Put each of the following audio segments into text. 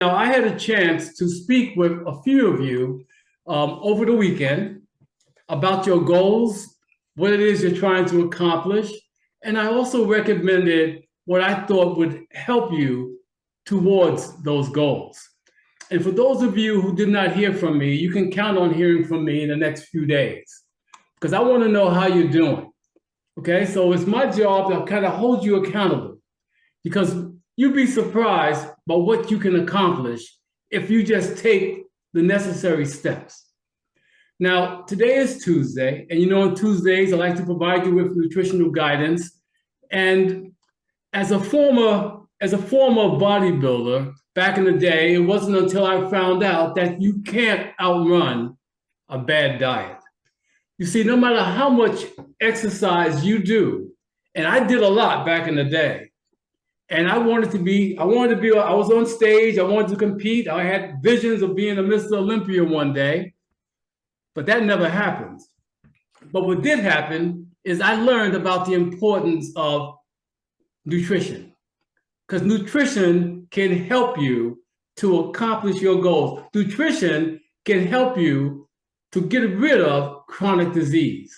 Now, I had a chance to speak with a few of you over the weekend about your goals, what it is you're trying to accomplish, and I also recommended what I thought would help you towards those goals. And for those of you who did not hear from me, you can count on hearing from me in the next few days because I want to know how you're doing. Okay, so it's my job to kind of hold you accountable because you'd be surprised by what you can accomplish if you just take the necessary steps. Now, today is Tuesday, and on Tuesdays, I like to provide you with nutritional guidance. And as a former bodybuilder back in the day, it wasn't until I found out that you can't outrun a bad diet. You see, no matter how much exercise you do, and I did a lot back in the day, and I was on stage, I wanted to compete, I had visions of being a Mr. Olympia one day, but that never happened. But what did happen is I learned about the importance of nutrition, because nutrition can help you to accomplish your goals. Nutrition can help you to get rid of chronic disease.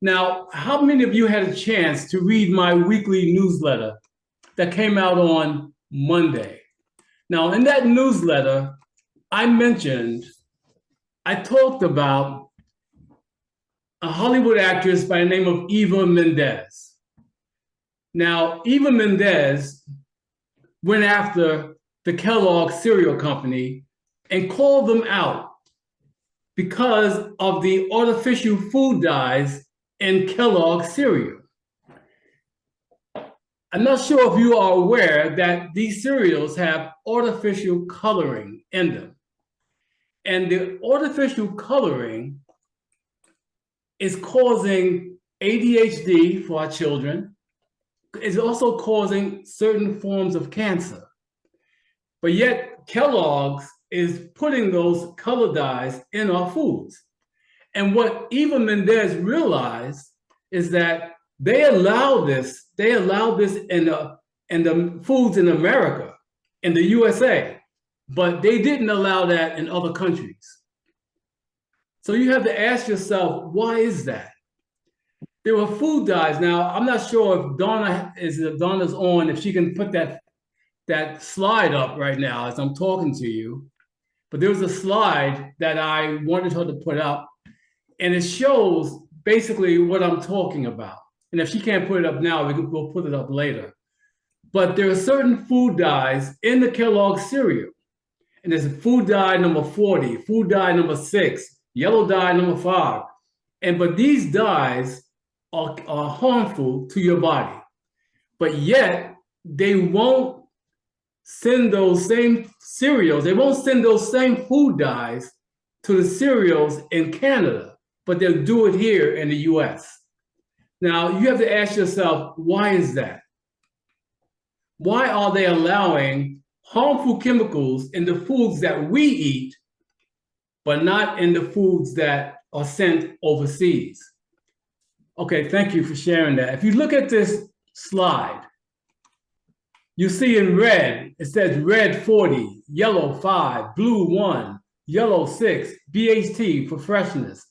Now, how many of you had a chance to read my weekly newsletter that came out on Monday? Now, in that newsletter, I talked about a Hollywood actress by the name of Eva Mendes. Now, Eva Mendes went after the Kellogg cereal company and called them out because of the artificial food dyes in Kellogg cereal. I'm not sure if you are aware that these cereals have artificial coloring in them. And the artificial coloring is causing ADHD for our children. It's also causing certain forms of cancer. But yet Kellogg's is putting those color dyes in our foods. And what Eva Mendes realized is that they allow this in the foods in America, in the USA, but they didn't allow that in other countries. So you have to ask yourself, why is that? There were food dyes. Now, I'm not sure if Donna's on, if she can put that slide up right now as I'm talking to you. But there was a slide that I wanted her to put up, and it shows basically what I'm talking about. And if she can't put it up now, we'll put it up later. But there are certain food dyes in the Kellogg cereal. And there's food dye number 40, food dye number 6, yellow dye number 5. But these dyes are harmful to your body. But yet, they won't send those same cereals, they won't send those same food dyes to the cereals in Canada, but they'll do it here in the US. Now, you have to ask yourself, why is that? Why are they allowing harmful chemicals in the foods that we eat, but not in the foods that are sent overseas? Okay, thank you for sharing that. If you look at this slide, you see in red, it says red 40, yellow 5, blue 1, yellow 6, BHT for freshness.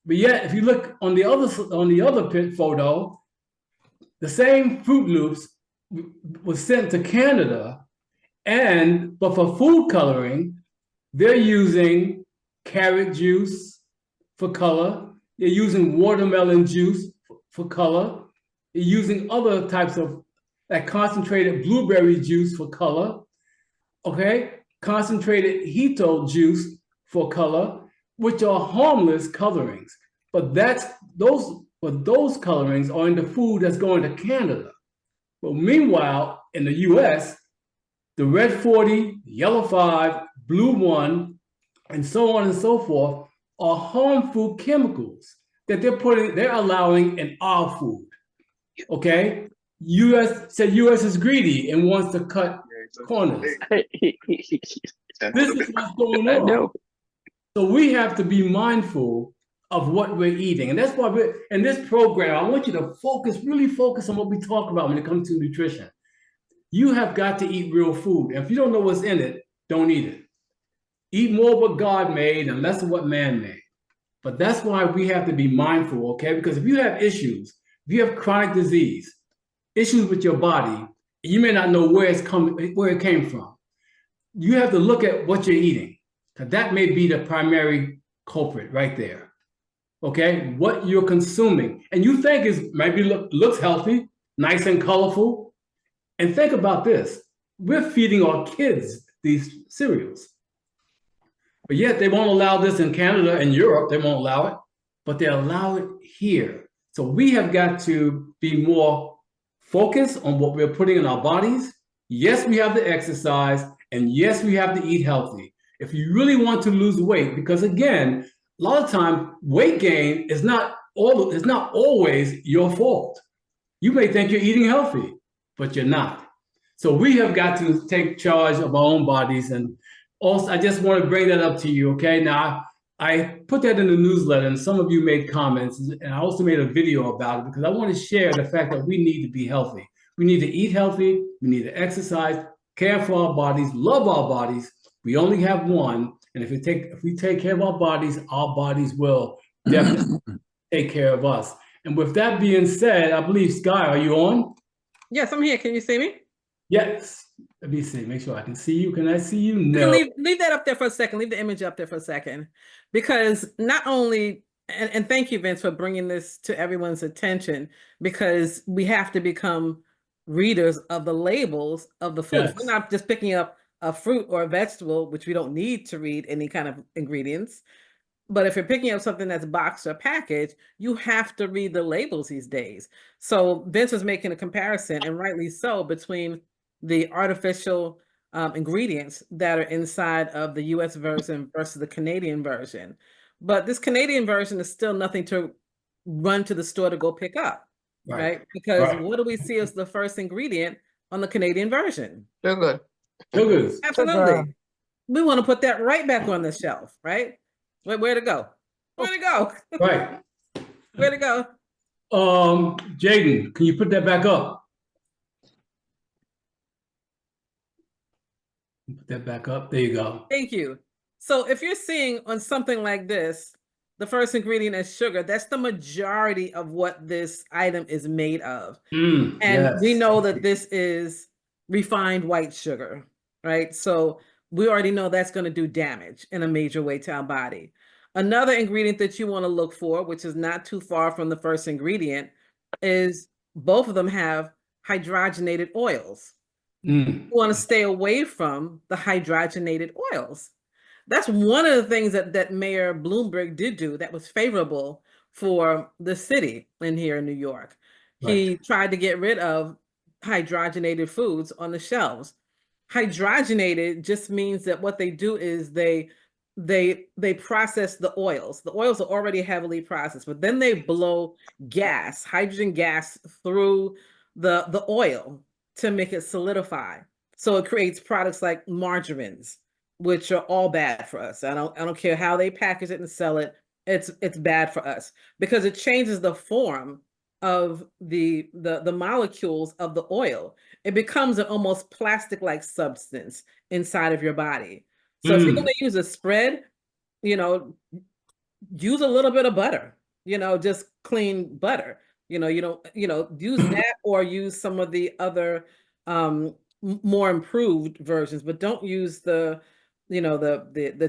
But yet, if you look on the other photo, the same Fruit Loops was sent to Canada, but for food coloring, they're using carrot juice for color. They're using watermelon juice for color. They're using other types of concentrated blueberry juice for color. Okay, concentrated hito juice for color, which are harmless colorings. But those colorings are in the food that's going to Canada. But meanwhile, in the US, the red 40, yellow 5, blue 1, and so on and so forth are harmful chemicals that they're allowing in our food. Okay? US is greedy and wants to cut corners. This is what's going on. So we have to be mindful of what we're eating. And that's why in this program, I want you to really focus on what we talk about when it comes to nutrition. you have got to eat real food. And if you don't know what's in it, don't eat it. Eat more of what God made and less of what man made. But that's why we have to be mindful, okay? Because if you have issues, if you have chronic disease, issues with your body, you may not know where it came from. You have to look at what you're eating, because that may be the primary culprit right there. Okay, what you're consuming, and you think is maybe looks healthy, nice and colorful. And think about this: we're feeding our kids these cereals, but yet they won't allow this in Canada and Europe. They won't allow it, but they allow it here. So we have got to be more focused on what we're putting in our bodies. Yes, we have to exercise, and yes, we have to eat healthy. If you really want to lose weight, because again, a lot of time weight gain is not always your fault. You may think you're eating healthy, but you're not. So we have got to take charge of our own bodies. And also, I just want to bring that up to you. Okay. Now I put that in the newsletter, and some of you made comments, and I also made a video about it because I want to share the fact that we need to be healthy. We need to eat healthy. We need to exercise, care for our bodies, love our bodies. We only have one. And if we take care of our bodies will definitely take care of us. And with that being said, I believe, Sky, are you on? Yes, I'm here. Can you see me? Yes. Let me see. Make sure I can see you. Can I see you? No. Leave that up there for a second. Leave the image up there for a second. Because not only, and thank you, Vince, for bringing this to everyone's attention, because we have to become readers of the labels of the food. Yes. We're not just picking up a fruit or a vegetable, which we don't need to read any kind of ingredients. But if you're picking up something that's boxed or packaged, you have to read the labels these days. So Vince was making a comparison, and rightly so, between the artificial ingredients that are inside of the US version versus the Canadian version. But this Canadian version is still nothing to run to the store to go pick up, right? Because what do we see as the first ingredient on the Canadian version? Sugar. Sugars. Absolutely. We want to put that right back on the shelf, right? Where to go? Where to go? Right. Where to go? Jaden, can you put that back up? Put that back up. There you go. Thank you. So if you're seeing on something like this, the first ingredient is sugar, that's the majority of what this item is made of. And yes, we know that this is refined white sugar, right? So we already know that's going to do damage in a major way to our body. Another ingredient that you want to look for, which is not too far from the first ingredient, is both of them have hydrogenated oils. You want to stay away from the hydrogenated oils. That's one of the things that Mayor Bloomberg did do that was favorable for the city in here in New York. Right. He tried to get rid of hydrogenated foods on the shelves. Hydrogenated just means that what they do is they process the oils. The oils are already heavily processed, but then they blow gas, hydrogen gas, through the oil to make it solidify. So it creates products like margarines, which are all bad for us. I don't care how they package it and sell it. It's bad for us because it changes the form of the molecules of the oil. It becomes an almost plastic-like substance inside of your body. So if you're going to use a spread, use a little bit of butter, just clean butter. You don't, use that or use some of the other more improved versions, but don't use the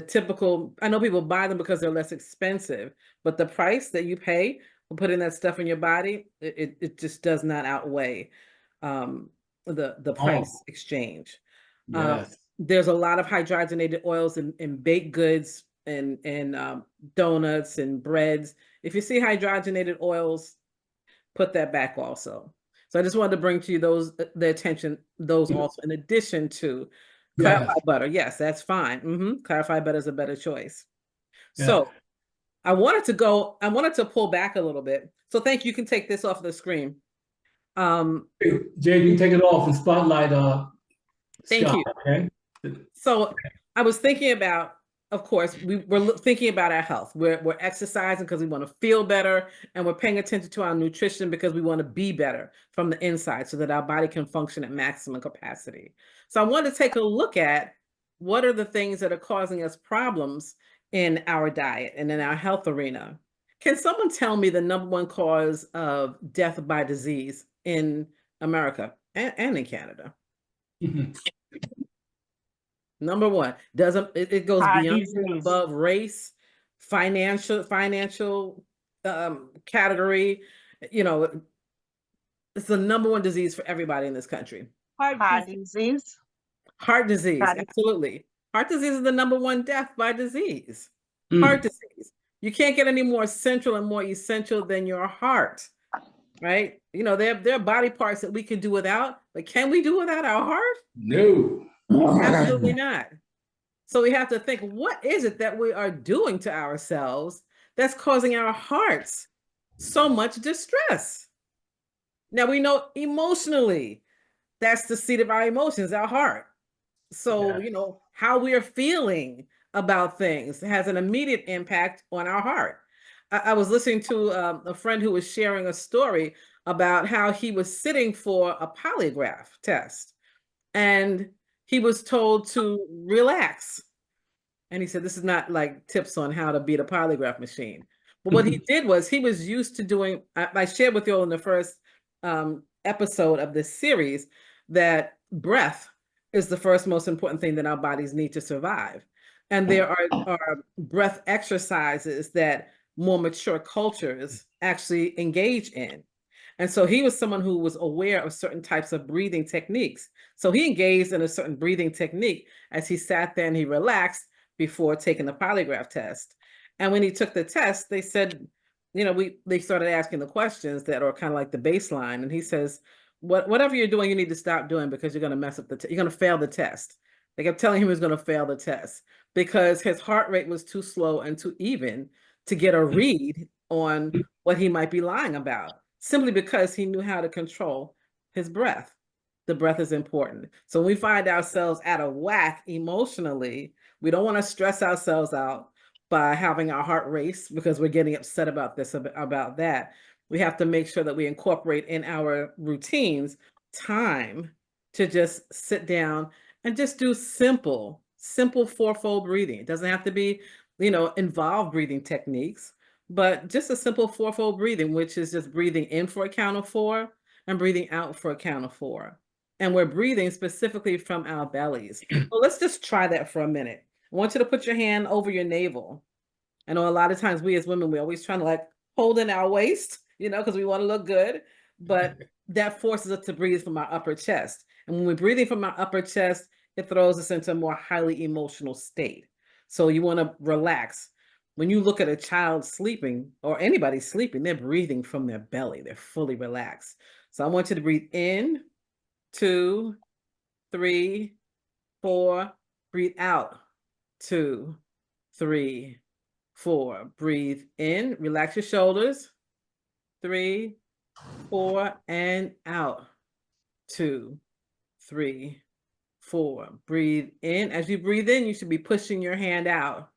typical. I know people buy them because they're less expensive, but the price that you pay for putting that stuff in your body, it just does not outweigh the price exchange. Yes. There's a lot of hydrogenated oils in baked goods and donuts and breads. If you see hydrogenated oils, put that back also. So I just wanted to bring to you the attention, those also, in addition to clarified butter. Yes, that's fine. Clarified butter is a better choice. Yeah. So I wanted to pull back a little bit. So thank you. You can take this off the screen. Jay, you take it off and spotlight thank Scott, you. Okay. So I was thinking about, of course, we're thinking about our health. We're exercising because we want to feel better, and we're paying attention to our nutrition because we want to be better from the inside so that our body can function at maximum capacity. So I want to take a look at what are the things that are causing us problems in our diet and in our health arena. Can someone tell me the number one cause of death by disease in America and in Canada? Number one, it goes beyond above race, financial category. You know, it's the number one disease for everybody in this country. Heart disease. Heart disease, absolutely. Heart disease is the number one death by disease. Heart disease. You can't get any more central and more essential than your heart, right? You know, there are body parts that we can do without, but can we do without our heart? No. Absolutely not. So we have to think, what is it that we are doing to ourselves that's causing our hearts so much distress? Now we know emotionally, that's the seat of our emotions, our heart. So, you know, how we are feeling about things has an immediate impact on our heart. I was listening to a friend who was sharing a story about how he was sitting for a polygraph test, and he was told to relax. And he said, this is not like tips on how to beat a polygraph machine. But what he did was he was used to doing, I shared with you all in the first episode of this series that breath is the first most important thing that our bodies need to survive. And there are breath exercises that more mature cultures actually engage in. And so he was someone who was aware of certain types of breathing techniques. So he engaged in a certain breathing technique as he sat there and he relaxed before taking the polygraph test. And when he took the test, they said, you know, they started asking the questions that are kind of like the baseline. And he says, whatever you're doing, you need to stop doing because you're going to mess up you're going to fail the test. They kept telling him he was going to fail the test because his heart rate was too slow and too even to get a read on what he might be lying about, simply because he knew how to control his breath. The breath is important. So when we find ourselves out of whack emotionally, we don't want to stress ourselves out by having our heart race because we're getting upset about this, about that. We have to make sure that we incorporate in our routines time to just sit down and just do simple fourfold breathing. It doesn't have to be, you know, involved breathing techniques, but just a simple fourfold breathing, which is just breathing in for a count of 4 and breathing out for a count of 4. And we're breathing specifically from our bellies. So let's just try that for a minute. I want you to put your hand over your navel. I know a lot of times we as women, we're always trying to like hold in our waist, you know, because we want to look good, but that forces us to breathe from our upper chest. And when we're breathing from our upper chest, it throws us into a more highly emotional state. So you want to relax. When you look at a child sleeping or anybody sleeping, they're breathing from their belly. They're fully relaxed. So I want you to breathe in, 2, 3, 4, breathe out, 2, 3, 4. Breathe in, relax your shoulders, 3, 4, and out, 2, 3, 4. Breathe in. As you breathe in, you should be pushing your hand out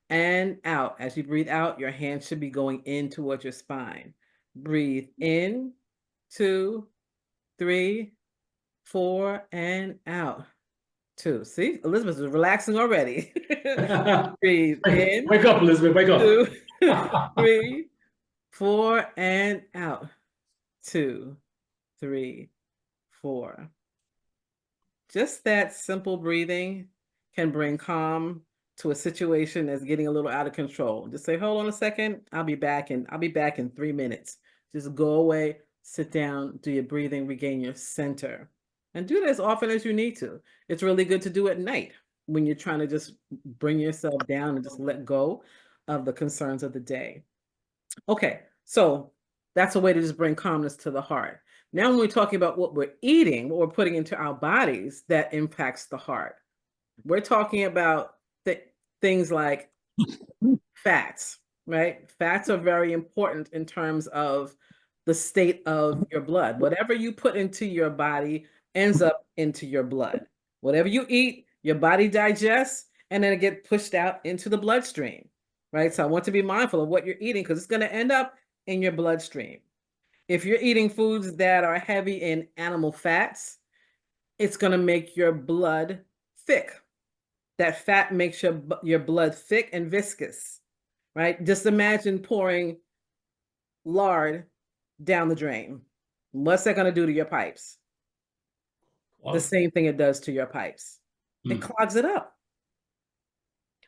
and out. As you breathe out, your hand should be going in towards your spine. Breathe in, 2, 3, 4, and out, 2. See, Elizabeth is relaxing already. Breathe in. Wake up, Elizabeth. Wake up. 2, 3, 4, and out, 2, 3, 4. Just that simple breathing can bring calm to a situation that's getting a little out of control. Just say, hold on a second. I'll be back in 3 minutes. Just go away, sit down, do your breathing, regain your center. And do that as often as you need to. It's really good to do at night when you're trying to just bring yourself down and just let go of the concerns of the day. Okay, so that's a way to just bring calmness to the heart. Now, when we're talking about what we're eating, what we're putting into our bodies, that impacts the heart. We're talking about things like fats, right? Fats are very important in terms of the state of your blood. Whatever you put into your body ends up into your blood. Whatever you eat, your body digests, and then it gets pushed out into the bloodstream, right? So I want to be mindful of what you're eating because it's going to end up in your bloodstream. If you're eating foods that are heavy in animal fats, it's going to make your blood thick. That fat makes your blood thick and viscous, right? Just imagine pouring lard down the drain. What's that going to do to your pipes? Wow. The same thing it does to your pipes. It clogs it up.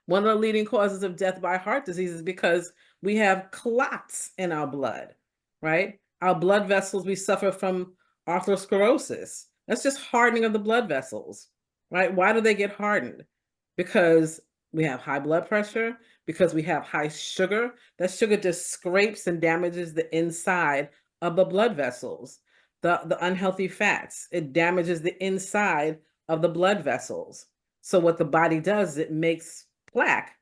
One of the leading causes of death by heart disease is because we have clots in our blood, right? Our blood vessels, we suffer from atherosclerosis. That's just hardening of the blood vessels, right? Why do they get hardened? Because we have high blood pressure, because we have high sugar. That sugar just scrapes and damages the inside of the blood vessels. The unhealthy fats, it damages the inside of the blood vessels. So what the body does, it makes plaque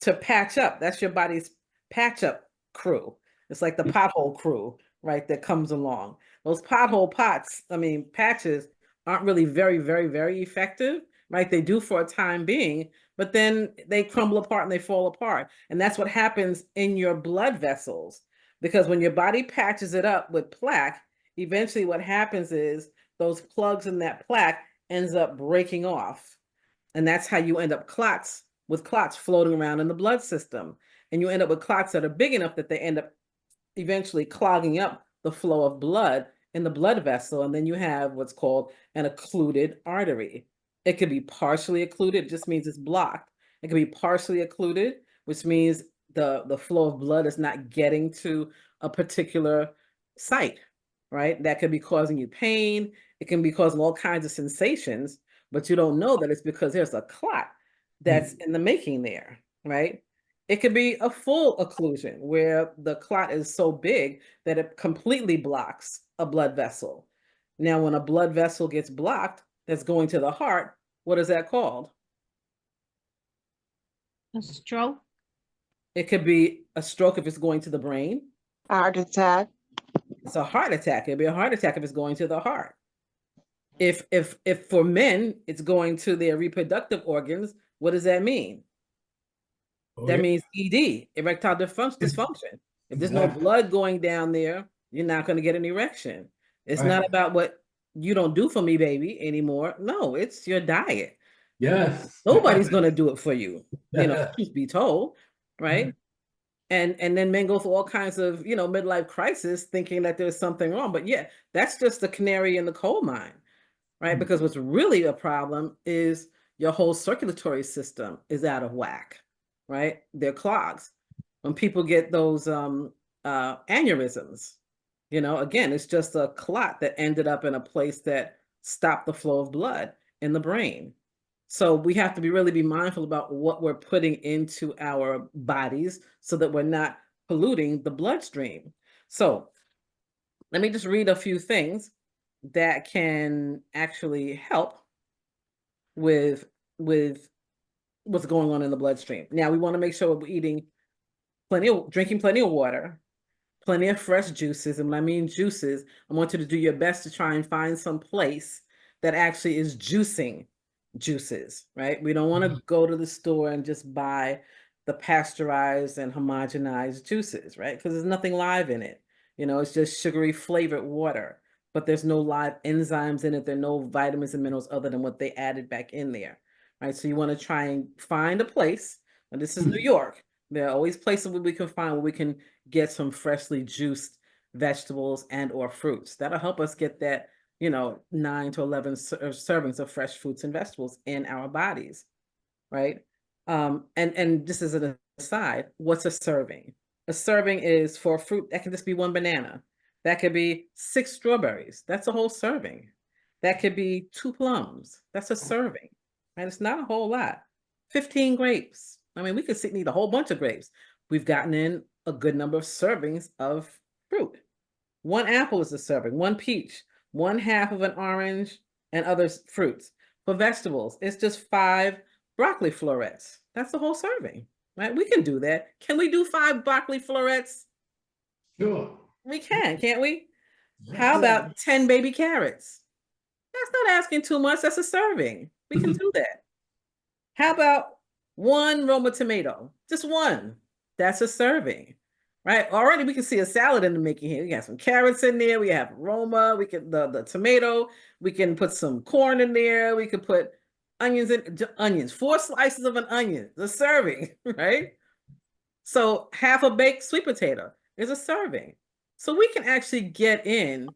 to patch up. That's your body's patch up crew. It's like the pothole crew, right, that comes along. Those patches aren't really very, very, very effective, right? They do for a time being, but then they crumble apart and they fall apart. And that's what happens in your blood vessels, because when your body patches it up with plaque, eventually what happens is those plugs in that plaque ends up breaking off. And that's how you end up with clots floating around in the blood system. And you end up with clots that are big enough that they end up eventually clogging up the flow of blood in the blood vessel. And then you have what's called an occluded artery. It could be partially occluded, it just means it's blocked. It could be partially occluded, which means the flow of blood is not getting to a particular site, right? That could be causing you pain. It can be causing all kinds of sensations, but you don't know that it's because there's a clot that's in the making there, right? It could be a full occlusion where the clot is so big that it completely blocks a blood vessel. Now, when a blood vessel gets blocked that's going to the heart, what is that called? A stroke. It could be a stroke if it's going to the brain. Heart attack. It's a heart attack. It'd be a heart attack if it's going to the heart. If for men, it's going to their reproductive organs, what does that mean? That means ED, erectile dysfunction. If there's no blood going down there, you're not going to get an erection. It's not about what you don't do for me, baby, anymore. No, it's your diet. Yes. Nobody's going to do it for you, truth be told, right? And then men go through all kinds of, midlife crisis thinking that there's something wrong. But yeah, that's just the canary in the coal mine, right? Because what's really a problem is your whole circulatory system is out of whack, right? They're clogs. When people get those aneurysms, again, it's just a clot that ended up in a place that stopped the flow of blood in the brain. So we have to really be mindful about what we're putting into our bodies so that we're not polluting the bloodstream. So let me just read a few things that can actually help with what's going on in the bloodstream. Now, we want to make sure we're drinking plenty of water, plenty of fresh juices. And when I mean juices, I want you to do your best to try and find some place that actually is juicing juices, right? We don't want to go to the store and just buy the pasteurized and homogenized juices, right? Because there's nothing live in it. It's just sugary flavored water, but there's no live enzymes in it. There are no vitamins and minerals other than what they added back in there, right? So you want to try and find a place. And this is New York. There are always places where we can find where we can get some freshly juiced vegetables and or fruits. That'll help us get that 9 to 11 servings of fresh fruits and vegetables in our bodies, right? And just as an aside, what's a serving? A serving is for a fruit, that can just be one banana. That could be 6 strawberries. That's a whole serving. That could be 2 plums. That's a serving, and it's not a whole lot. 15 grapes. I mean, we could sit and eat a whole bunch of grapes. We've gotten in a good number of servings of fruit. 1 apple is a serving, 1 peach, 1/2 of an orange, and other fruits. For vegetables, it's just 5 broccoli florets. That's the whole serving, right? We can do that. Can we do 5 broccoli florets? Sure. We can, can't we? How about 10 baby carrots? That's not asking too much. That's a serving. We can do that. How about one Roma tomato, just one. That's a serving, right? Already we can see a salad in the making here. We got some carrots in there. We have Roma. We can the tomato. We can put some corn in there. We can put onions in onions. 4 slices of an onion. The serving, right? So half a baked sweet potato is a serving. So we can actually get in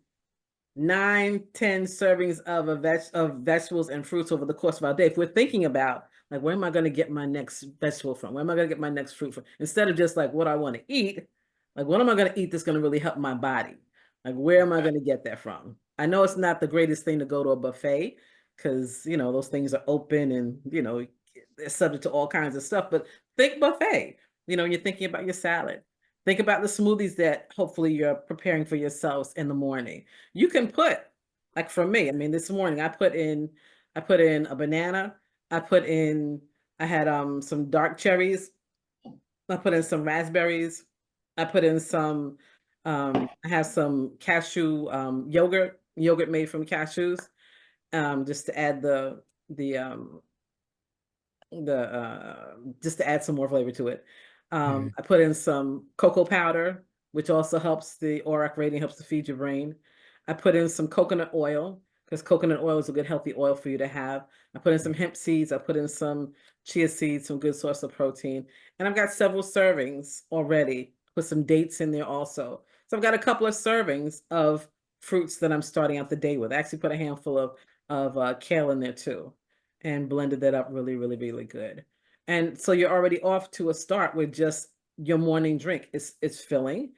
9, 10 servings of of vegetables and fruits over the course of our day. If we're thinking about like, where am I going to get my next vegetable from? Where am I going to get my next fruit from? Instead of just like what I want to eat, like what am I going to eat that's going to really help my body? Like, where am I going to get that from? I know it's not the greatest thing to go to a buffet because, you know, those things are open and, you know, they're subject to all kinds of stuff, but think buffet. You know, you're thinking about your salad. Think about the smoothies that hopefully you're preparing for yourselves in the morning. You can put, like for me, I mean, this morning I put in a banana. I had some dark cherries. I put in some raspberries. I put in some, I have some cashew yogurt made from cashews, just to add the just to add some more flavor to it. I put in some cocoa powder, which also helps the ORAC rating, helps to feed your brain. I put in some coconut oil because coconut oil is a good healthy oil for you to have. I put in some hemp seeds. I put in some chia seeds, some good source of protein. And I've got several servings already. Put some dates in there also. So I've got a couple of servings of fruits that I'm starting out the day with. I actually put a handful of kale in there too and blended that up really, really, really good. And so you're already off to a start with just your morning drink. It's filling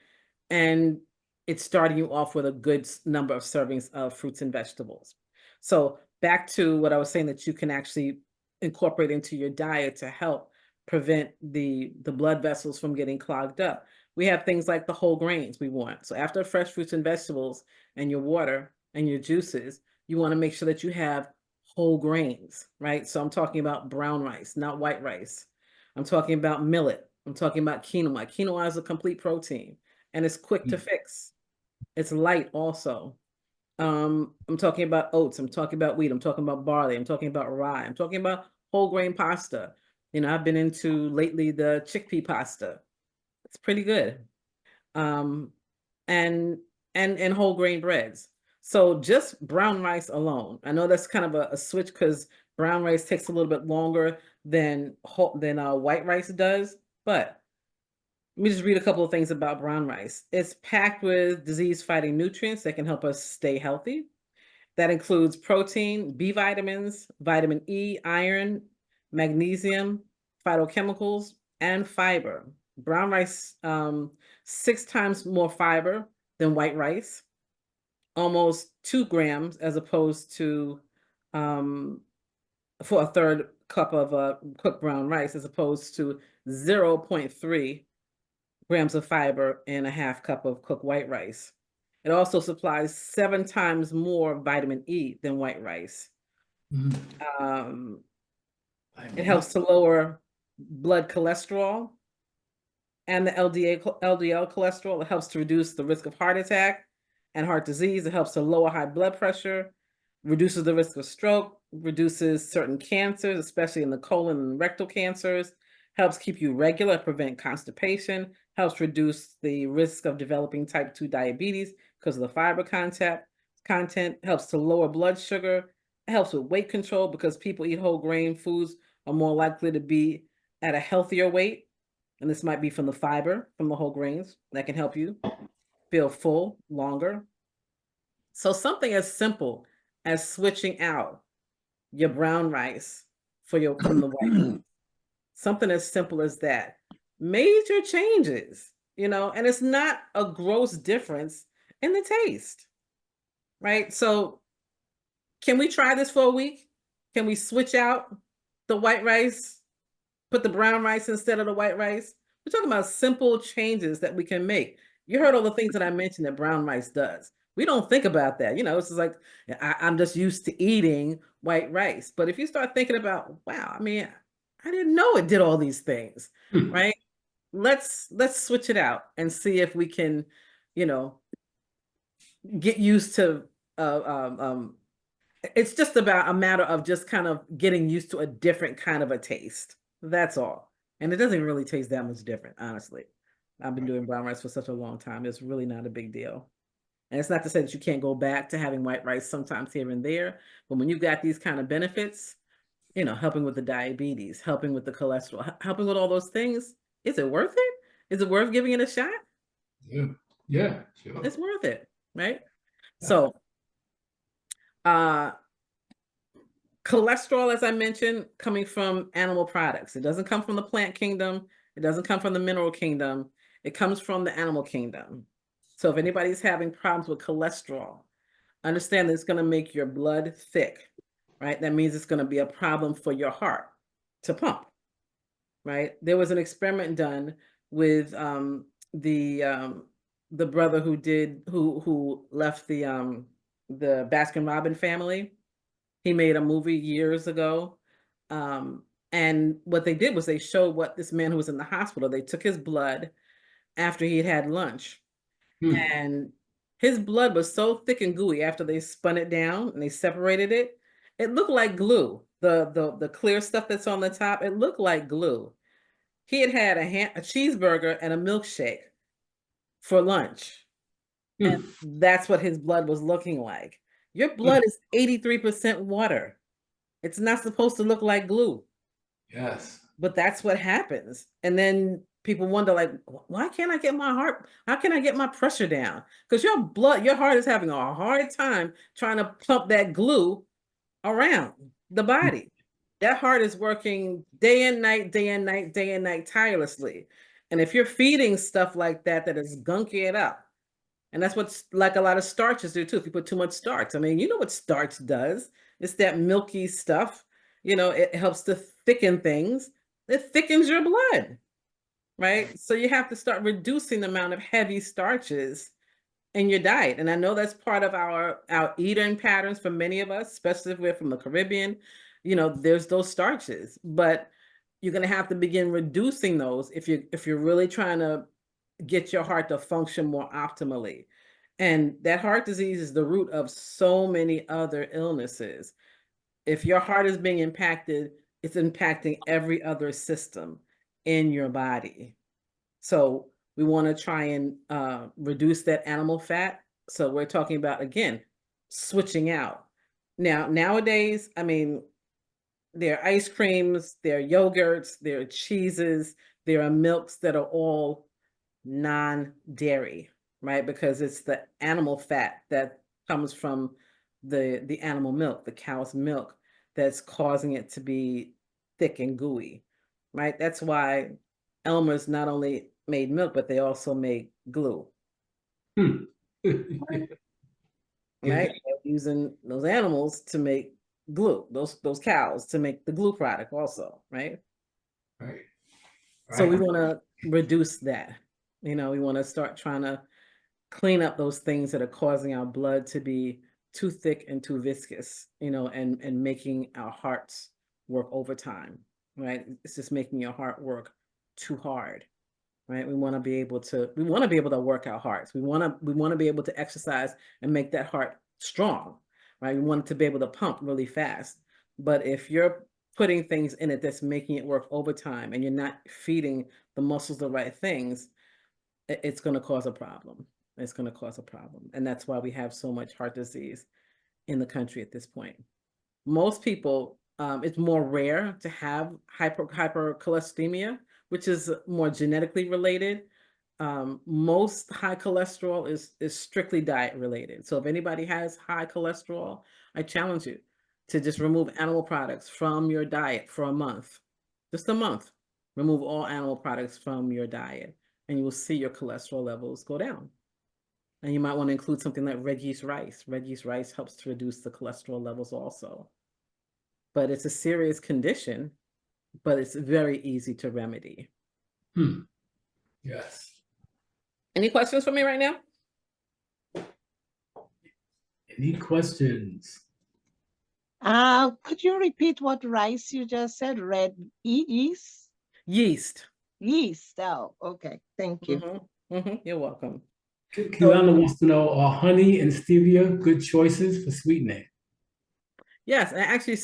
and it's starting you off with a good number of servings of fruits and vegetables. So back to what I was saying, that you can actually incorporate into your diet to help prevent the blood vessels from getting clogged up. We have things like the whole grains we want. So after fresh fruits and vegetables and your water and your juices, you want to make sure that you have whole grains, right? So I'm talking about brown rice, not white rice. I'm talking about millet. I'm talking about quinoa. Quinoa is a complete protein and it's quick to fix. It's light also. I'm talking about oats. I'm talking about wheat. I'm talking about barley. I'm talking about rye. I'm talking about whole grain pasta. You know, I've been into lately the chickpea pasta. It's pretty good. Um, and whole grain breads. So just brown rice alone. I know that's kind of a switch because brown rice takes a little bit longer than white rice does. But let me just read a couple of things about brown rice. It's packed with disease-fighting nutrients that can help us stay healthy. That includes protein, B vitamins, vitamin E, iron, magnesium, phytochemicals, and fiber. Brown rice, 6 times more fiber than white rice, almost 2 grams as opposed to for a third cup of cooked brown rice, as opposed to 0.3 grams of fiber in a half cup of cooked white rice. It also supplies 7 times more vitamin E than white rice. It helps to lower blood cholesterol and the LDL cholesterol. It helps to reduce the risk of heart attack and heart disease. It helps to lower high blood pressure, reduces the risk of stroke, reduces certain cancers, especially in the colon and rectal cancers, helps keep you regular, prevent constipation, helps reduce the risk of developing type 2 diabetes because of the fiber content, helps to lower blood sugar, it helps with weight control because people eat whole grain foods are more likely to be at a healthier weight. And this might be from the fiber, from the whole grains that can help you feel full longer. So something as simple as switching out your brown rice from the white, something as simple as that. Major changes, you know, and it's not a gross difference in the taste, right? So can we try this for a week? Can we switch out the white rice, put the brown rice instead of the white rice? We're talking about simple changes that we can make. You heard all the things that I mentioned that brown rice does. We don't think about that. You know, it's just like, I'm just used to eating white rice. But if you start thinking about, wow, I mean, I didn't know it did all these things, right? Let's switch it out and see if we can, you know, get used to it's just about a matter of just kind of getting used to a different kind of a taste. That's all. And it doesn't really taste that much different, honestly. I've been doing brown rice for such a long time. It's really not a big deal. And it's not to say that you can't go back to having white rice sometimes here and there, but when you've got these kind of benefits, you know, helping with the diabetes, helping with the cholesterol, helping with all those things, is it worth it? Is it worth giving it a shot? Yeah, yeah, sure. It's worth it, right? Yeah. So, cholesterol, as I mentioned, coming from animal products. It doesn't come from the plant kingdom. It doesn't come from the mineral kingdom. It comes from the animal kingdom. So if anybody's having problems with cholesterol, understand that it's going to make your blood thick, right? That means it's going to be a problem for your heart to pump, right? There was an experiment done with the brother who left the Baskin-Robbins family. He made a movie years ago. And what they did was they showed what this man who was in the hospital, they took his blood after he had lunch. And his blood was so thick and gooey after they spun it down and they separated it. It looked like glue. The clear stuff that's on the top, it looked like glue. He had a cheeseburger and a milkshake for lunch. And that's what his blood was looking like. Your blood is 83% water. It's not supposed to look like glue. Yes. But that's what happens. And then people wonder, like, why can't I get my heart? How can I get my pressure down? Because your heart is having a hard time trying to pump that glue around the body. That heart is working day and night, day and night, day and night, tirelessly. And if you're feeding stuff like that, that is gunking it up. And that's what's like a lot of starches do too. If you put too much starch, I mean, you know what starch does. It's that milky stuff. You know, it helps to thicken things. It thickens your blood, right? So you have to start reducing the amount of heavy starches in your diet. And I know that's part of our eating patterns for many of us, especially if we're from the Caribbean. You know, there's those starches, but you're going to have to begin reducing those if you're really trying to get your heart to function more optimally. And that heart disease is the root of so many other illnesses. If your heart is being impacted, it's impacting every other system in your body. So we want to try and reduce that animal fat. So we're talking about, again, switching out. Now, nowadays, I mean, there are ice creams, there are yogurts, there are cheeses, there are milks that are all non-dairy, right? Because it's the animal fat that comes from the animal milk, the cow's milk, that's causing it to be thick and gooey, right? That's why Elmer's not only made milk, but they also made glue. Right? They're using those animals to make glue, those cows to make the glue product also, right? Right. So we want to reduce that. You know, we want to start trying to clean up those things that are causing our blood to be too thick and too viscous, you know, and making our hearts work overtime, right? It's just making your heart work too hard, right? We want to be able to work our hearts. We want to be able to exercise and make that heart strong, right? We want it to be able to pump really fast. But if you're putting things in it that's making it work overtime and you're not feeding the muscles the right things, it's going to cause a problem. It's going to cause a problem. And that's why we have so much heart disease in the country at this point. Most people, it's more rare to have hypercholesteremia, which is more genetically related. Most high cholesterol is strictly diet related. So if anybody has high cholesterol, I challenge you to just remove animal products from your diet for a month. Just a month. Remove all animal products from your diet, and you will see your cholesterol levels go down. And you might want to include something like red yeast rice. Red yeast rice helps to reduce the cholesterol levels also. But it's a serious condition, but it's very easy to remedy. Yes. Any questions for me right now? Any questions? Could you repeat what rice you just said? Red yeast? Yeast. Yeast. Oh, okay. Thank you. You're welcome. Kilana wants to know, are honey and stevia good choices for sweetening? Yes, and actually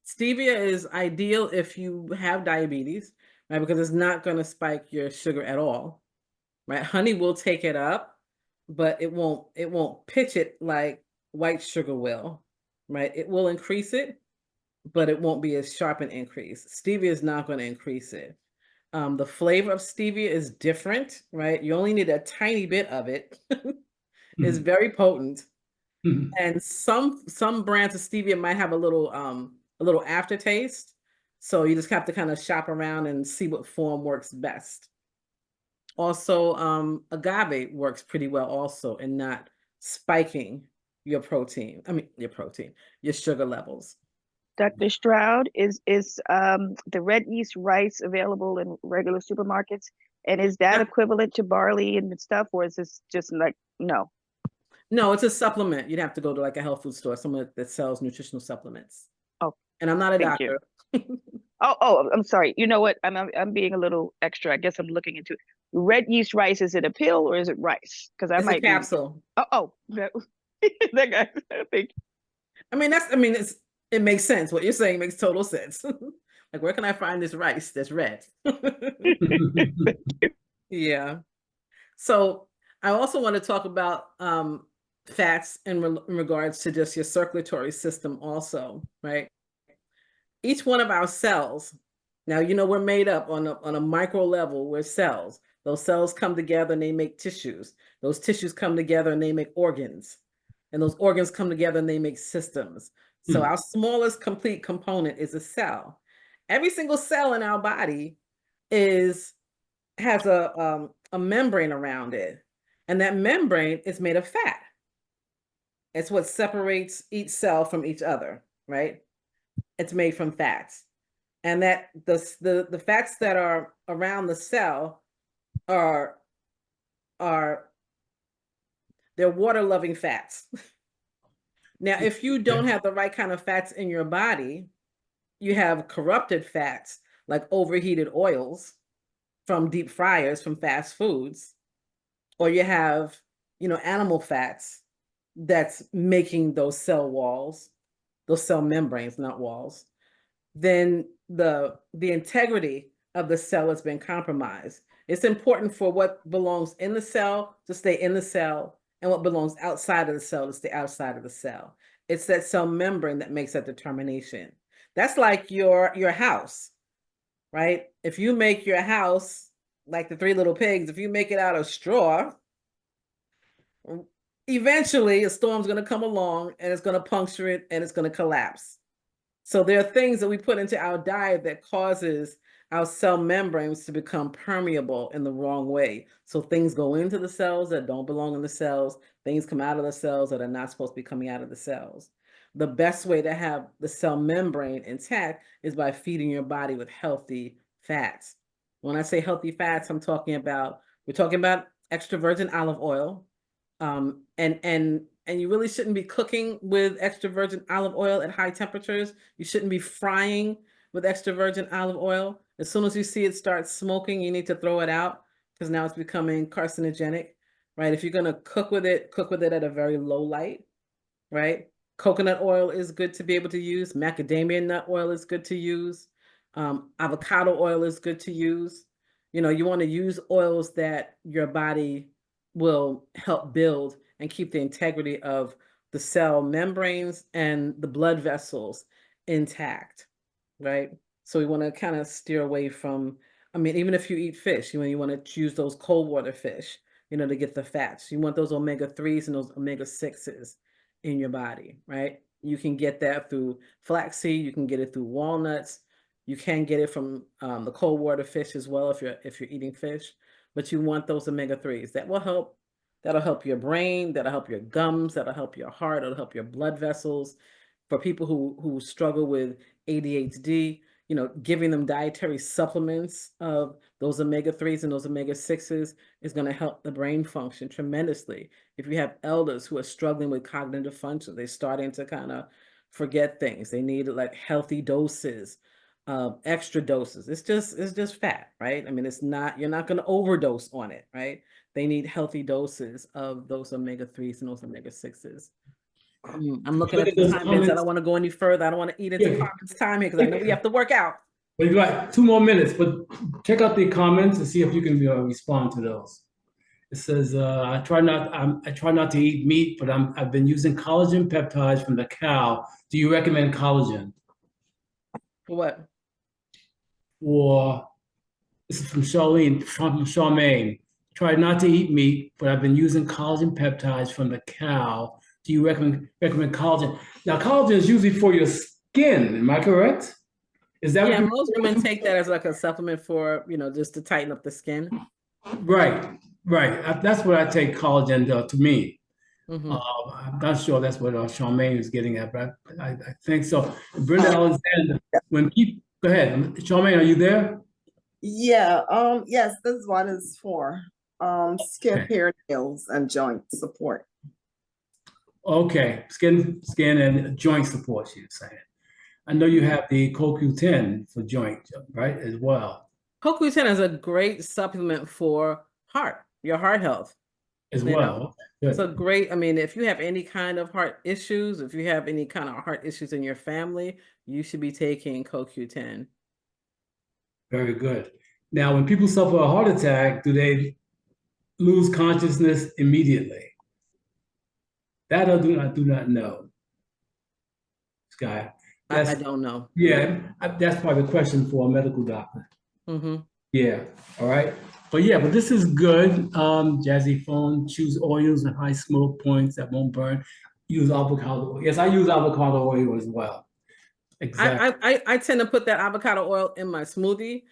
Stevia is ideal if you have diabetes, right? Because it's not going to spike your sugar at all, right? Honey will take it up, but it won't pitch it like white sugar will, right? It will increase it, but it won't be as sharp an increase. Stevia is not going to increase it. The flavor of stevia is different, right? You only need a tiny bit of it. It's very potent. And some brands of stevia might have a little aftertaste. So you just have to kind of shop around and see what form works best. Also, agave works pretty well also in not spiking your your sugar levels. Dr. Stroud, is the red yeast rice available in regular supermarkets? And is that equivalent to barley and stuff, or is this just like, no? No, it's a supplement. You'd have to go to like a health food store, someone that sells nutritional supplements. Oh, and I'm not a doctor. Oh, I'm sorry. You know what? I'm being a little extra. I guess I'm looking into it. Red yeast rice. Is it a pill or is it rice? Because I It's might a capsule. that guy. Thank you. It makes sense. What you're saying makes total sense. Like, where can I find this rice that's red? Yeah. So I also want to talk about fats in regards to just your circulatory system also, right? Each one of our cells, now, we're made up on a micro level, we're cells. Those cells come together and they make tissues. Those tissues come together and they make organs. And those organs come together and they make systems. So our smallest complete component is a cell. Every single cell in our body has a membrane around it. And that membrane is made of fat. It's what separates each cell from each other, right? It's made from fats. And that the fats that are around the cell they're water-loving fats. Now, if you don't have the right kind of fats in your body, you have corrupted fats like overheated oils from deep fryers, from fast foods, or you have, animal fats that's making those cell walls, those cell membranes, not walls, then the integrity of the cell has been compromised. It's important for what belongs in the cell to stay in the cell, and what belongs outside of the cell to stay outside of the cell. It's that cell membrane that makes that determination. That's like your house, right? If you make your house like the Three Little Pigs, if you make it out of straw, eventually a storm's going to come along and it's going to puncture it and it's going to collapse. So there are things that we put into our diet that causes our cell membranes to become permeable in the wrong way. So things go into the cells that don't belong in the cells. Things come out of the cells that are not supposed to be coming out of the cells. The best way to have the cell membrane intact is by feeding your body with healthy fats. When I say healthy fats, we're talking about extra virgin olive oil. And you really shouldn't be cooking with extra virgin olive oil at high temperatures. You shouldn't be frying with extra virgin olive oil. As soon as you see it start smoking, you need to throw it out because now it's becoming carcinogenic, right? If you're going to cook with it at a very low light, right? Coconut oil is good to be able to use. Macadamia nut oil is good to use. Avocado oil is good to use. You want to use oils that your body will help build and keep the integrity of the cell membranes and the blood vessels intact, right? So we want to kind of steer away from, even if you eat fish, you want to choose those cold water fish, to get the fats. You want those omega-3s and those omega-6s in your body, right? You can get that through flaxseed, you can get it through walnuts, you can get it from the cold water fish as well if you're eating fish. But you want those omega-3s. That'll help your brain, that'll help your gums, that'll help your heart, it'll help your blood vessels. For people who struggle with ADHD, giving them dietary supplements of those omega-3s and those omega-6s is going to help the brain function tremendously. If you have elders who are struggling with cognitive function, they're starting to kind of forget things. They need like healthy doses, extra doses. It's just fat, right? You're not going to overdose on it, right? They need healthy doses of those omega-3s and those omega-6s. I'm looking at the time. I don't want to go any further. I don't want to eat into Carmen's time here because I know we have to work out. But you've got 2 more minutes, but check out the comments and see if you can respond to those. It says, I try not to eat meat, but I've been using collagen peptides from the cow. Do you recommend collagen? For what? This is from Charmaine. Try not to eat meat, but I've been using collagen peptides from the cow. Do you recommend collagen? Now, collagen is usually for your skin. Am I correct? Is that what most women take that as like a supplement for, just to tighten up the skin? Right. That's what I take collagen to mean. I'm not sure that's what Charmaine is getting at, but I think so. Brenda Alexander, go ahead. Charmaine, are you there? Yeah, yes, this one is for skin, hair, nails, and joint support. Okay, skin and joint support, you're saying. I know you have the CoQ10 for joint, right, as well. CoQ10 is a great supplement for your heart health. As well. It's a great, if you have any kind of heart issues, if you have any kind of heart issues in your family, you should be taking CoQ10. Very good. Now, when people suffer a heart attack, do they lose consciousness immediately? That I do not know. Sky. I don't know. Yeah, that's probably a question for a medical doctor. Yeah, all right. But this is good. Jazzy Phone, choose oils and high smoke points that won't burn. Use avocado oil. Yes, I use avocado oil as well. Exactly. I tend to put that avocado oil in my smoothie.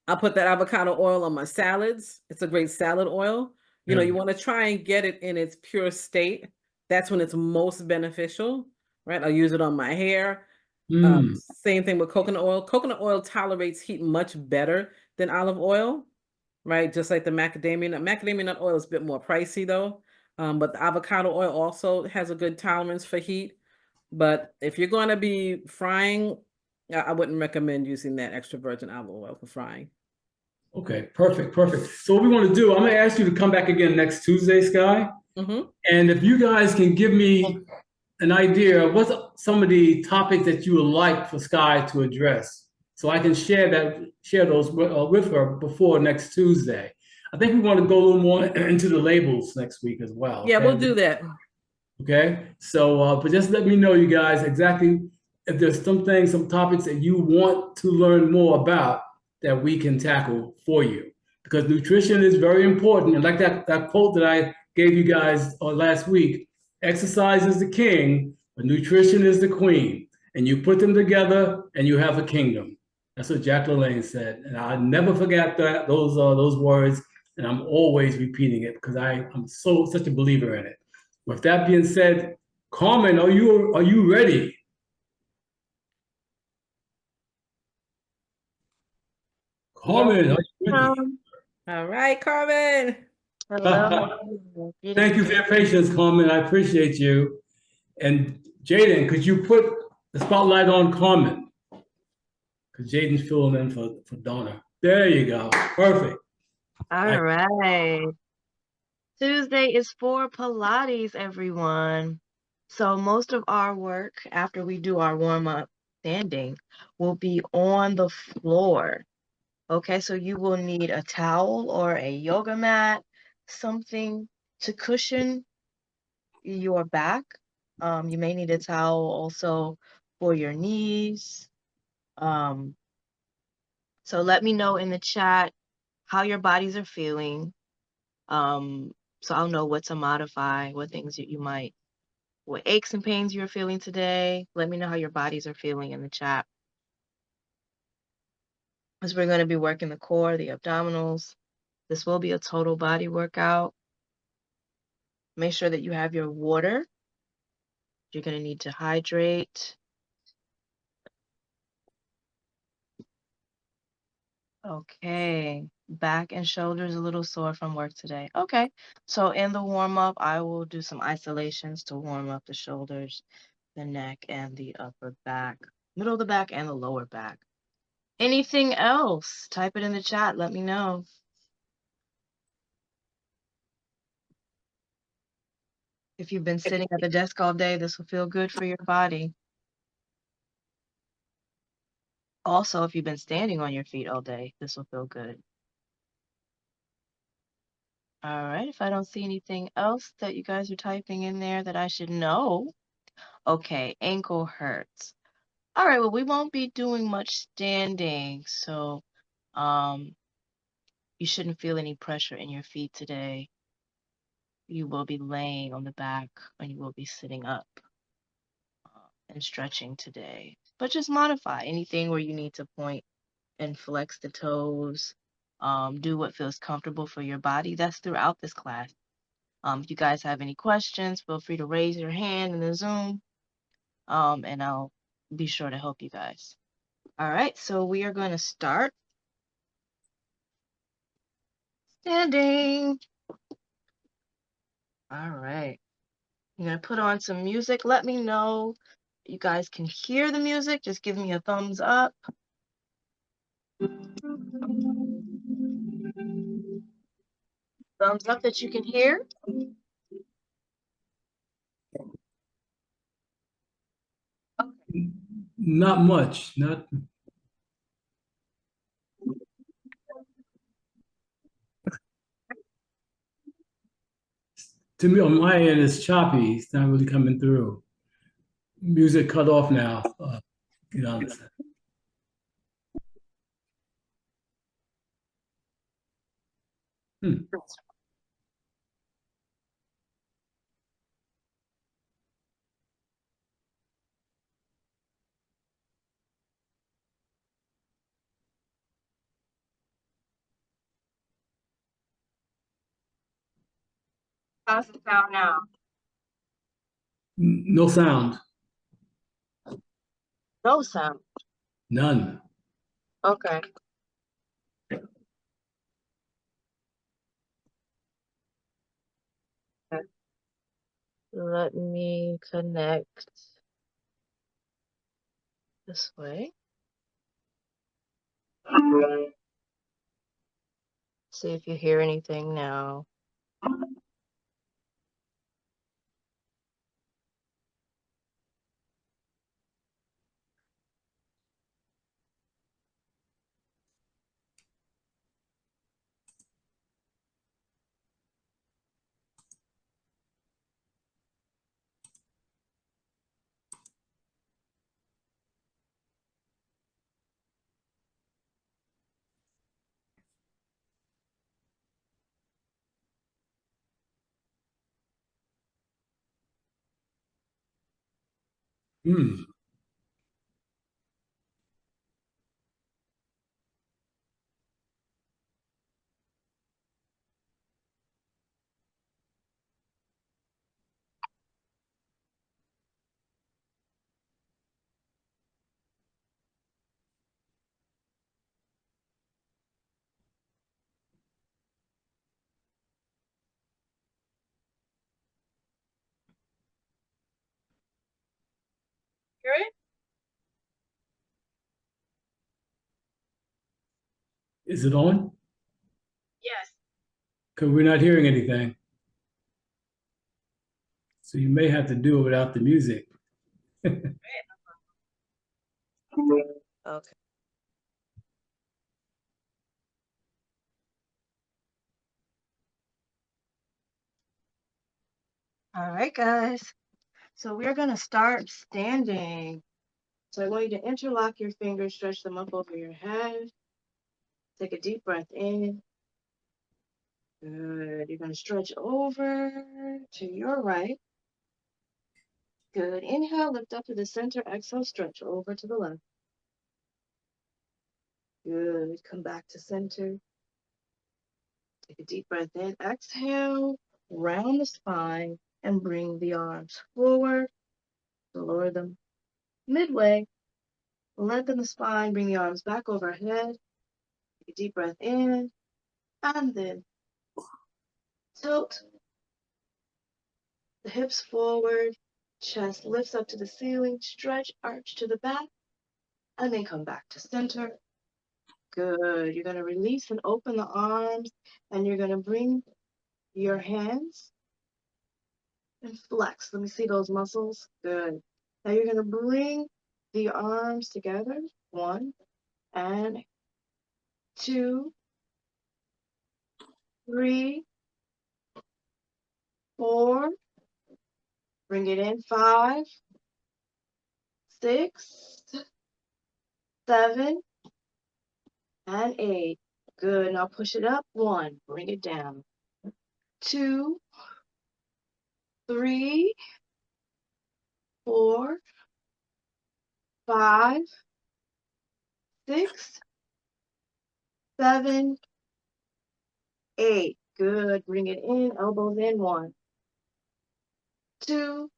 I put that avocado oil on my salads. It's a great salad oil. You want to try and get it in its pure state. That's when it's most beneficial, right? I'll use it on my hair. Same thing with coconut oil. Coconut oil tolerates heat much better than olive oil, right? Just like the macadamia nut. Macadamia nut oil is a bit more pricey though. But the avocado oil also has a good tolerance for heat. But if you're going to be frying, I wouldn't recommend using that extra virgin olive oil for frying. Okay, perfect. So what we want to do, I'm going to ask you to come back again next Tuesday, Sky. And if you guys can give me an idea of what's some of the topics that you would like for Sky to address, so I can share those with her before next Tuesday. I think we want to go a little more into the labels next week as well. Yeah, we'll do that. Okay, so but just let me know, you guys, exactly if there's some topics that you want to learn more about that we can tackle for you, because nutrition is very important. And like that quote that I gave you guys last week, exercise is the king, but nutrition is the queen. And you put them together and you have a kingdom. That's what Jack LaLanne said. And I never forget those words. And I'm always repeating it because I'm such a believer in it. With that being said, Carmen, are you ready? Carmen, are you ready? All right, Carmen. Hello. Thank you for your patience, Carmen. I appreciate you. And Jaden, could you put the spotlight on Carmen? Because Jaden's filling in for Donna. There you go. Perfect. All right. Tuesday is for Pilates, everyone. So most of our work after we do our warm-up standing will be on the floor. Okay, so you will need a towel or a yoga mat, something to cushion your back. You may need a towel also for your knees. So let me know in the chat how your bodies are feeling. So I'll know what to modify, what things what aches and pains you're feeling today. Let me know how your bodies are feeling in the chat. As we're going to be working the core, the abdominals. This will be a total body workout. Make sure that you have your water. You're going to need to hydrate. Okay, back and shoulders a little sore from work today. Okay, so in the warm-up, I will do some isolations to warm up the shoulders, the neck, and the upper back, middle of the back, and the lower back. Anything else? Type it in the chat. Let me know. If you've been sitting at the desk all day, this will feel good for your body. Also, if you've been standing on your feet all day, this will feel good. All right, if I don't see anything else that you guys are typing in there that I should know. Okay, ankle hurts. All right, well, we won't be doing much standing, so you shouldn't feel any pressure in your feet today. You will be laying on the back and you will be sitting up and stretching today. But just modify anything where you need to point and flex the toes. Do what feels comfortable for your body. That's throughout this class. If you guys have any questions, feel free to raise your hand in the Zoom, and I'll be sure to help you guys. All right, so we are going to start standing. All right. I'm going to put on some music. Let me know if you guys can hear the music. Just give me a thumbs up. Thumbs up that you can hear. Not much. Not. To me, on my end, it's choppy. It's not really coming through. Music cut off now. You know. How's the sound now? No sound. No sound. None. Okay. Let me connect this way. See if you hear anything now. Hmm. Hear it? Is it on? Yes. Because we're not hearing anything. So you may have to do it without the music. Okay. All right, guys. So we're going to start standing. So I want you to interlock your fingers, stretch them up over your head. Take a deep breath in. Good. You're going to stretch over to your right. Good. Inhale, lift up to the center. Exhale, stretch over to the left. Good. Come back to center. Take a deep breath in. Exhale, round the spine and bring the arms forward. Lower them midway. Lengthen the spine, bring the arms back overhead. Take a deep breath in and then tilt the hips forward. Chest lifts up to the ceiling. Stretch, arch to the back, and then come back to center. Good. You're going to release and open the arms, and you're going to bring your hands and flex. Let me see those muscles. Good. Now you're going to bring the arms together. 1 and 2, 3, 4. Bring it in. 5, 6, 7, and 8. Good. Now push it up. 1. Bring it down. 2, 3, 4, 5, 6, 7, 8. Good. Bring it in. Elbows in. 1, 2,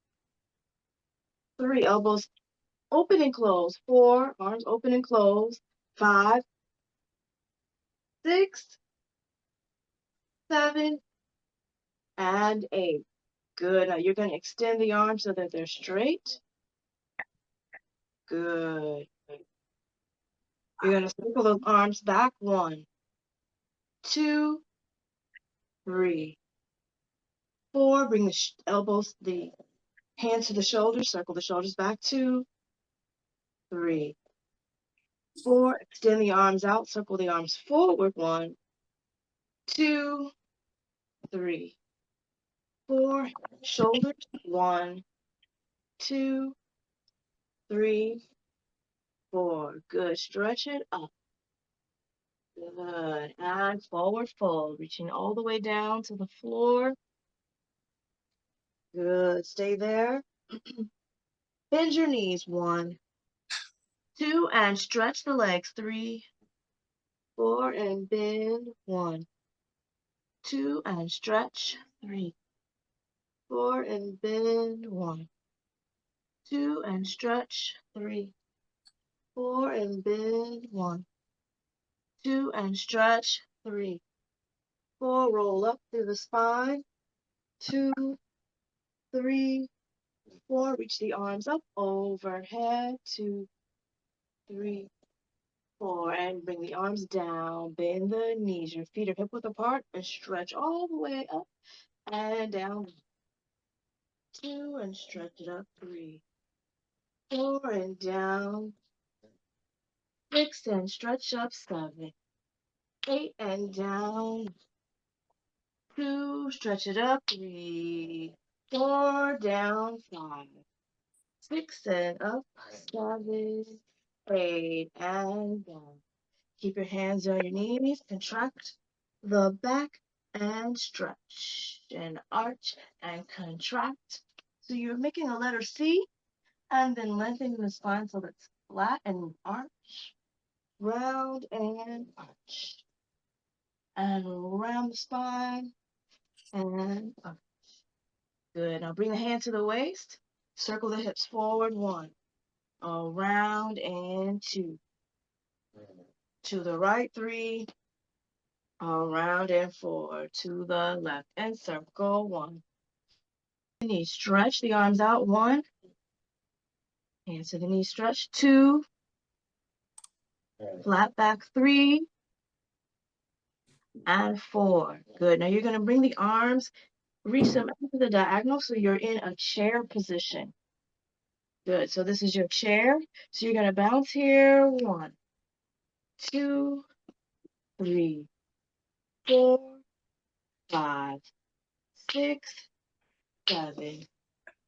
3. Elbows open and close. 4. Arms open and close. 5, 6, 7, and 8. Good. Now you're going to extend the arms so that they're straight. Good. You're going to circle those arms back. 1, 2, 3, 4. Bring the elbows, the hands to the shoulders. Circle the shoulders back. 2, 3, 4. Extend the arms out. Circle the arms forward. 1, 2, 3, 4. Shoulders. 1, 2, 3, 4. Good. Stretch it up. Good. And forward fold, reaching all the way down to the floor. Good. Stay there. Bend your knees. 1, 2, and stretch the legs. 3, 4, and bend. 1, 2, and stretch. 3, 4, and bend. 1, 2, and stretch. 3, 4, and bend. 1, 2, and stretch. 3, 4. Roll up through the spine. 2, 3, 4. Reach the arms up overhead. 2, 3, 4. And bring the arms down. Bend the knees. Your feet are hip width apart and stretch all the way up and down. 2, and stretch it up. 3, 4, and down. 6, and stretch up. 7, 8, and down. 2, stretch it up. 3, 4, down. 5, 6, and up. 7, 8, and down. Keep your hands on your knees. Contract the back and stretch and arch and contract. So you're making a letter C and then lengthening the spine so it's flat and arch, round and arch. And round the spine and arch. Good. Now bring the hand to the waist. Circle the hips forward. 1, around and 2. To the right. 3, around and 4. To the left and circle. 1. Knees stretch the arms out. 1. Hands to the knee stretch. 2. Flat back. 3. And 4. Good. Now you're going to bring the arms, reach them into the diagonal so you're in a chair position. Good. So this is your chair. So you're going to bounce here. 1, 2, 3, 4, 5, 6, 7,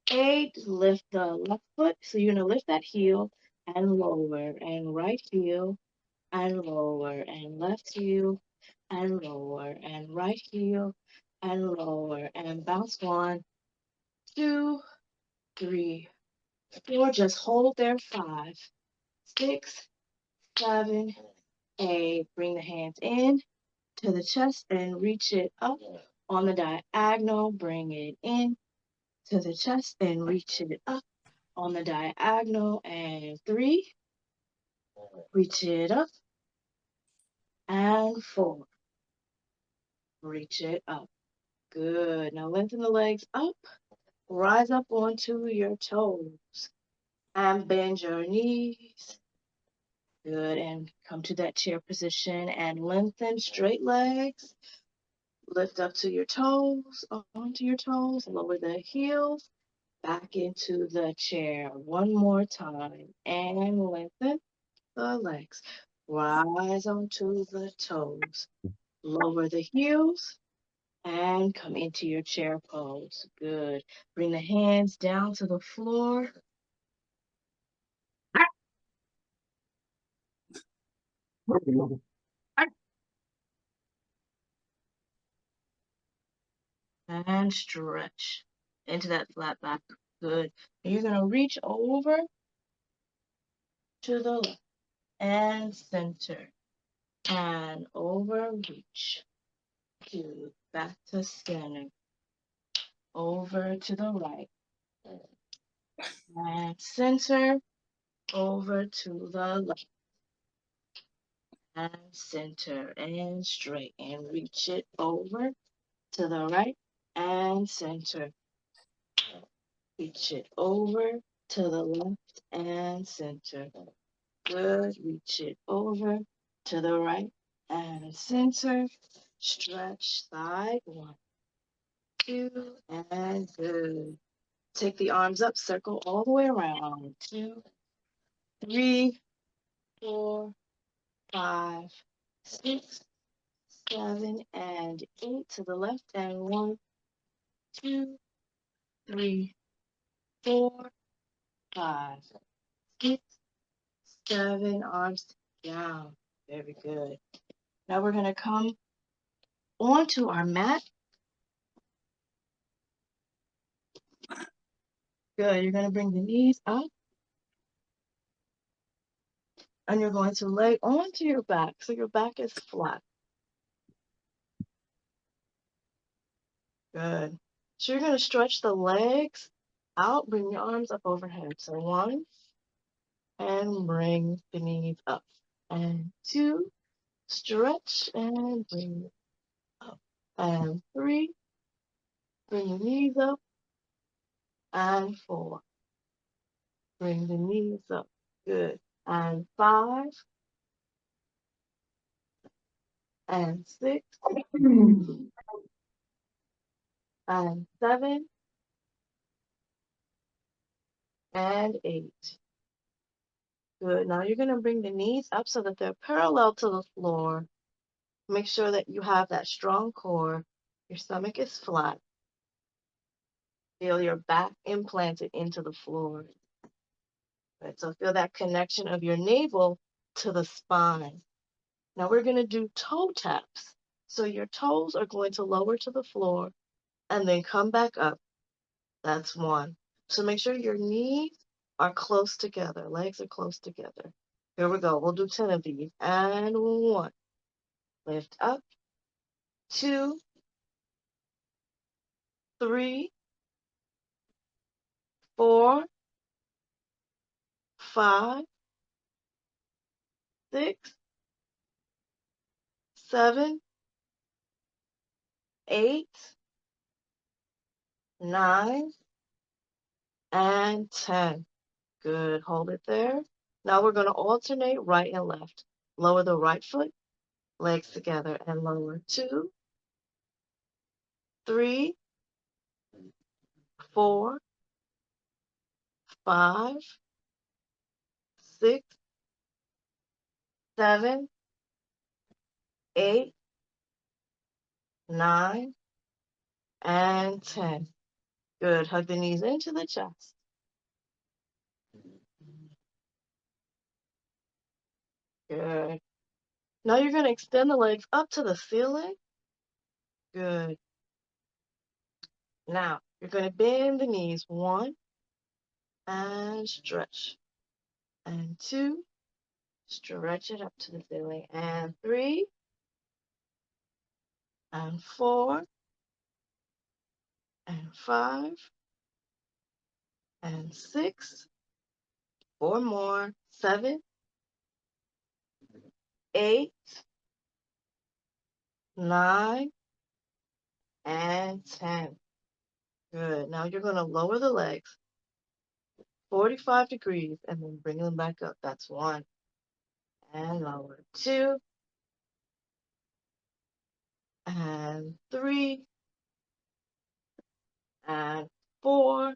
8. Lift the left foot. So you're going to lift that heel and lower, and right heel and lower, and left heel and lower, and right heel and lower, and bounce. 1, 2, 3, 4. Just hold there. 5, 6, 7, 8. Bring the hands in to the chest and reach it up on the diagonal. Bring it in to the chest and reach it up on the diagonal. And 3. Reach it up. And 4. Reach it up. Good. Now lengthen the legs up. Rise up onto your toes. And bend your knees. Good. And come to that chair position and lengthen straight legs. Lift up to your toes, onto your toes, lower the heels, back into the chair. One more time. And lengthen the legs. Rise onto the toes. Lower the heels and come into your chair pose. Good. Bring the hands down to the floor. And stretch into that flat back. Good. And you're going to reach over to the left and center. And over, reach. Good. Back to center. Over to the right. And center. Over to the left. And center. And straight. And reach it over to the right. And center. Reach it over to the left and center. Good. Reach it over to the right and center. Stretch side. 1, 2, and good. Take the arms up, circle all the way around. 2, 3, 4, 5, 6, 7, and 8 to the left. And 1, 2, 3, 4, 5, 6, 7, arms down. Very good. Now we're going to come onto our mat. Good. You're going to bring the knees up. And you're going to lay onto your back so your back is flat. Good. So you're going to stretch the legs out. Bring your arms up overhead. So 1, and bring the knees up. And 2, stretch and bring it up. And 3, bring the knees up. And 4, bring the knees up. Good. And 5, and 6, and 7, and 8. Good. Now you're going to bring the knees up so that they're parallel to the floor. Make sure that you have that strong core. Your stomach is flat. Feel your back implanted into the floor. Right, so feel that connection of your navel to the spine. Now we're going to do toe taps. So your toes are going to lower to the floor and then come back up. That's 1. So make sure your knees are close together. Legs are close together. Here we go. We'll do 10 of these. And 1. Lift up. 2, 3, 4, 5, 6, 7, 8, 9, and 10. Good. Hold it there. Now we're going to alternate right and left. Lower the right foot, legs together, and lower. 2, 3, 4, 5, 6, 7, 8, 9, and 10. Good. Hug the knees into the chest. Good. Now you're going to extend the legs up to the ceiling. Good. Now you're going to bend the knees. 1, and stretch. And 2, stretch it up to the ceiling. And 3, and 4, and 5, and 6, 4 more, 7, 8, 9, and 10. Good. Now you're going to lower the legs 45 degrees and then bring them back up. That's 1. And lower. 2, and 3, and 4,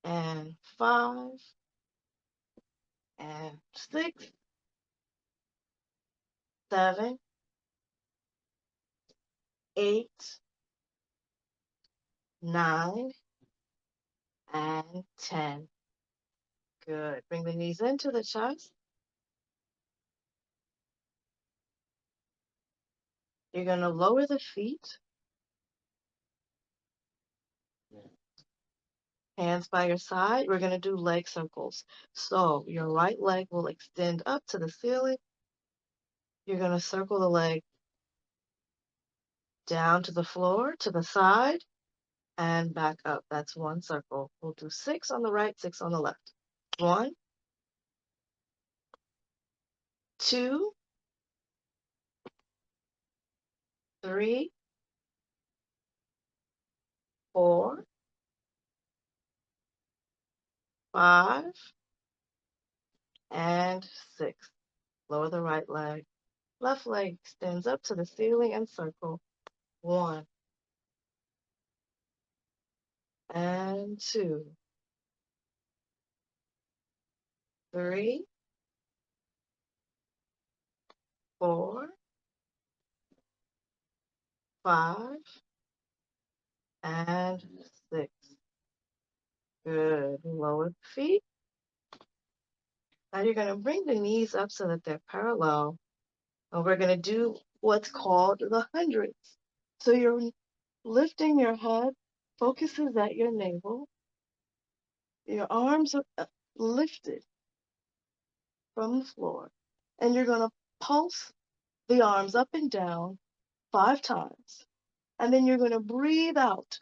and 5, and 6, 7, 8, 9, and 10. Good. Bring the knees into the chest. You're going to lower the feet. Hands by your side. We're going to do leg circles. So your right leg will extend up to the ceiling. You're going to circle the leg down to the floor, to the side, and back up. That's one circle. We'll do 6 on the right, 6 on the left. 1, 2, 3, 4, 5, and 6. Lower the right leg. Left leg extends up to the ceiling and circle. 1 and 2, 3, 4, 5, and 6. Good. Lower the feet. Now you're going to bring the knees up so that they're parallel. And we're going to do what's called the hundreds. So you're lifting your head, focuses at your navel. Your arms are lifted from the floor. And you're going to pulse the arms up and down 5 times. And then you're going to breathe out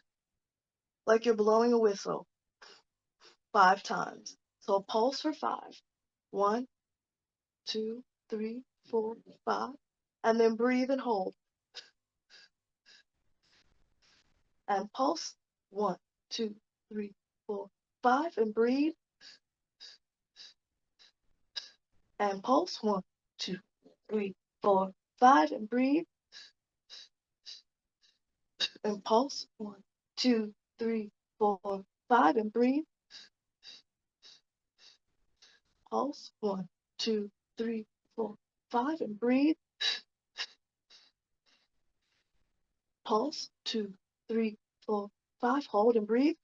like you're blowing a whistle 5 times. So pulse for 5. 1, 2, 3, 4, 5. And then breathe and hold. And pulse. 1, 2, 3, 4, 5. And breathe. And pulse. 1, 2, 3, 4, 5. And breathe. And pulse. 1, 2, 3, 4, 5. And breathe. Pulse. 1, 2, 3, 4, 5. And breathe. Pulse. 2, 3, 4, 5. Hold and breathe.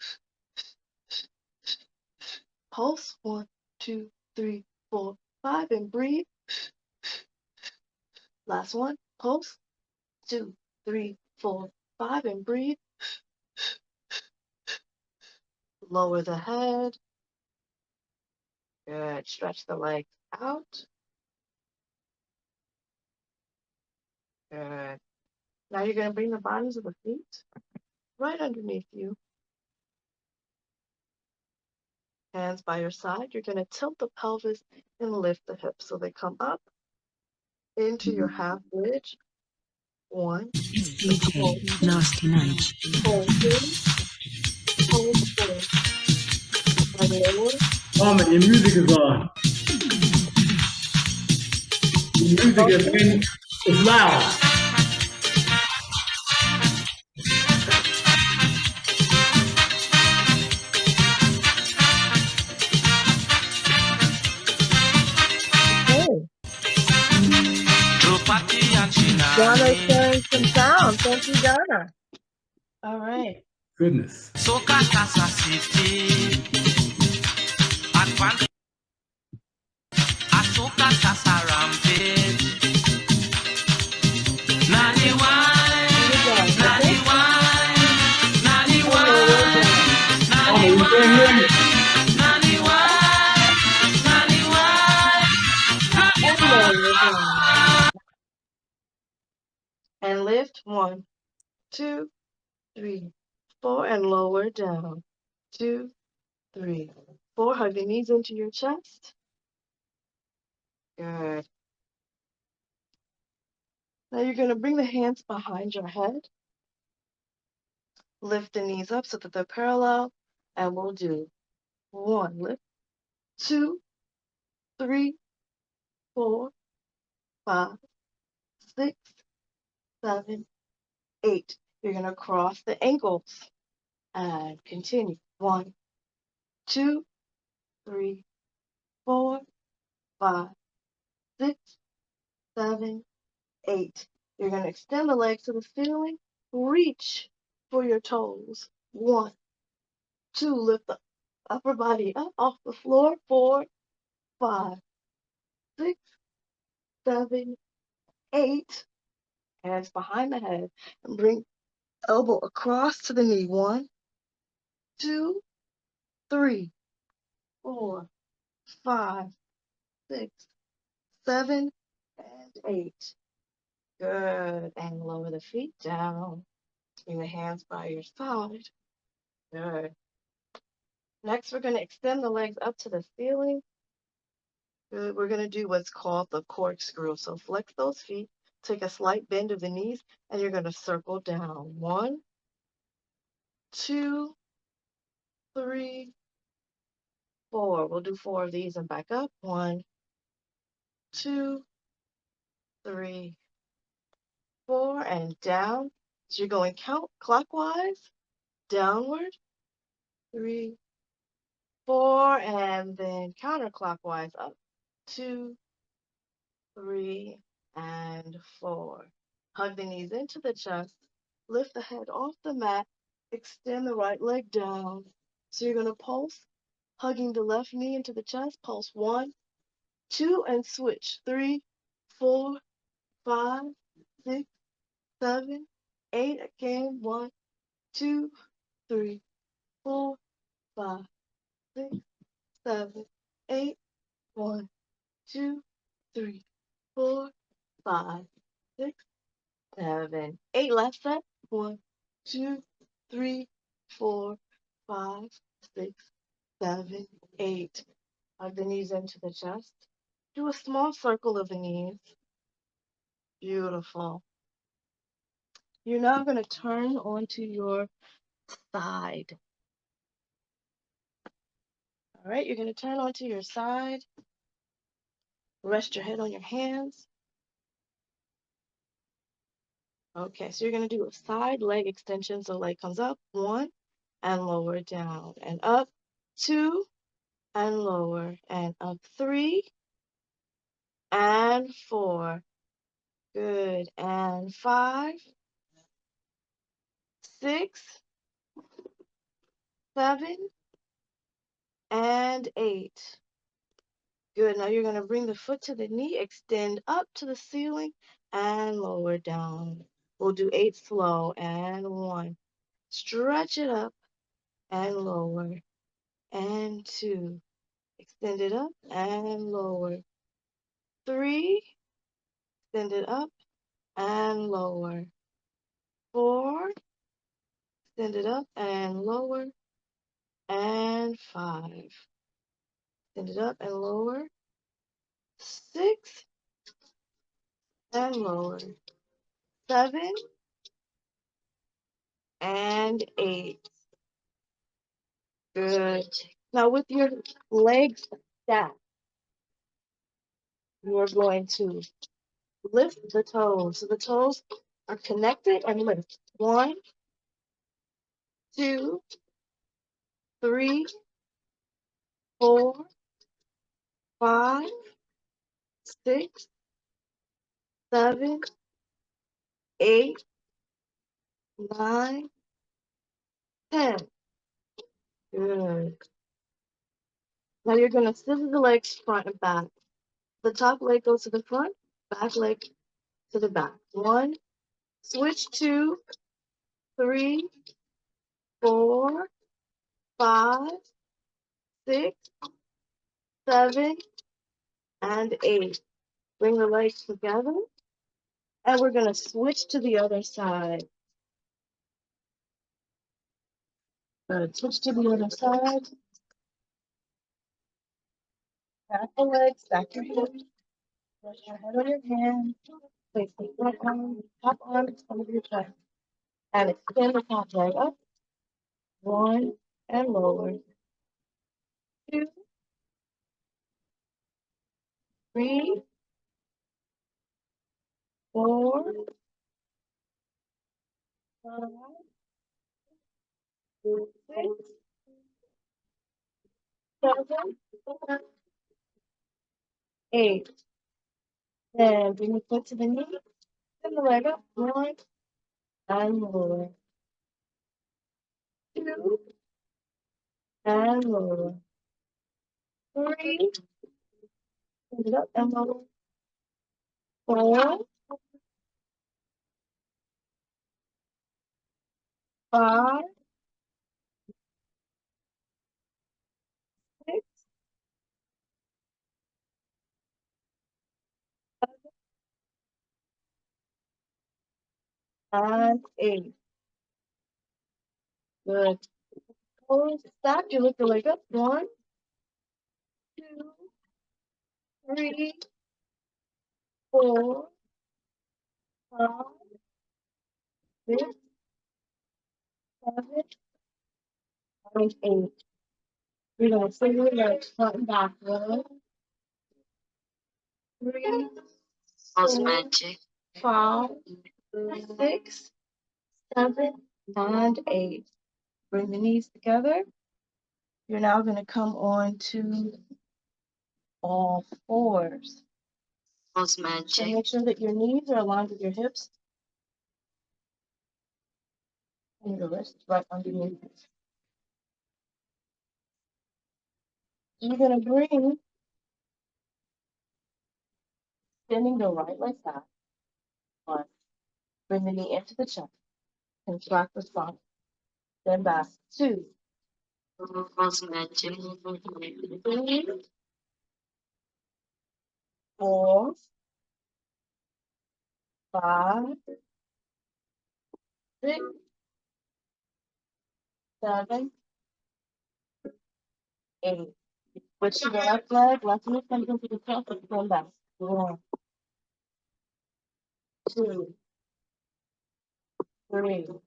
Pulse. 1, 2, 3, 4, 5. And breathe. Last one. Pulse. 2, 3, 4, 5. And breathe. Lower the head. Good. Stretch the legs out. Good. Now you're going to bring the bottoms of the feet right underneath you. Hands by your side. You're going to tilt the pelvis and lift the hips so they come up into your half bridge. 1. It's DJ Nasty Night. Hold 2. Hold 4. And lower. Carmen, your music is on. Your music is loud. Donna is sharing some sound. Thank you, Donna. All right. Goodness. And lift. 1, 2, 3, 4, and lower down. 2, 3, 4. Hug the knees into your chest. Good. Now you're going to bring the hands behind your head. Lift the knees up so that they're parallel. And we'll do 1, lift, 2, 3, 4, 5, 6, 7, 8. You're going to cross the ankles and continue. 1, 2, 3, 4, 5, 6, 7, 8. You're going to extend the legs to the ceiling. Reach for your toes. 1, 2, lift the upper body up off the floor. 4, 5, 6, 7, 8. Hands behind the head and bring elbow across to the knee. 1, 2, 3, 4, 5, 6, 7, and 8. Good. And lower the feet down. Bring the hands by your side. Good. Next, we're going to extend the legs up to the ceiling. Good. We're going to do what's called the corkscrew. So flex those feet, take a slight bend of the knees, and you're going to circle down. 1, 2, 3, 4. We'll do 4 of these and back up. 1, 2, 3, 4, and down. So you're going clockwise, downward, 3, 4, and then counterclockwise up. 2, 3, and 4. Hug the knees into the chest. Lift the head off the mat. Extend the right leg down. So you're going to pulse, hugging the left knee into the chest. Pulse 1, 2, and switch. 3, 4, 5, 6, 7, 8. Again. 1, 2, 3, 4, 5, 6, 7, 8. 1, 2, 3, 4, 5, 6, 7, 8. Last set. 1, 2, 3, 4, 5, 6, 7, 8. Hug the knees into the chest. Do a small circle of the knees. Beautiful. You're now going to turn onto your side. All right, you're going to turn onto your side. Rest your head on your hands. Okay, so you're going to do a side leg extension. So leg comes up, 1, and lower down, and up, 2, and lower, and up, 3, and 4. Good. And 5, 6, 7, and 8. Good. Now you're going to bring the foot to the knee, extend up to the ceiling, and lower down. We'll do 8 slow. And 1. Stretch it up and lower. And 2. Extend it up and lower. 3. Extend it up and lower. 4. Extend it up and lower. And 5. Extend it up and lower. 6 and lower. 7 and 8. Good. Now with your legs stacked, you are going to lift the toes. So the toes are connected and lift. 1, 2, 3, 4, 5, 6, 7, 8, 9, 10. Good. Now you're going to scissor the legs front and back. The top leg goes to the front, back leg to the back. 1, switch 2, 3, 4, 5, 6, 7, and 8. Bring the legs together, and we're going to switch to the other side. Good. Switch to the other side. Back the legs, back your hips. Rest your head on your hand. Place the top arm in front of your chest, and extend the top leg up. 1, and lower. 2, 3, 4, 5, 6, 7, 8. Then bring the foot to the knee, and the leg up. 1, and lower. 2, and lower. 3, hold it up and lower. 4, 5, 6, 7, and 8. Good. Hold, stop. You lift the leg up. 1, 2, 3, 4, 5, 6, 7, and 8. We're going to swing your legs front and back. 1, 3, 4, 5, 6, 7, and 8. Bring the knees together. You're now going to come on to all fours. So make sure that your knees are aligned with your hips. And your wrists right underneath. You're going to bring, extending the right leg back. 1. Bring the knee into the chest. Contract the spine. Then back. 2. 3, 4, 5, 6, 7, 8. Switch to the left leg, left knee comes into the chest and come back. 1, 2, 3,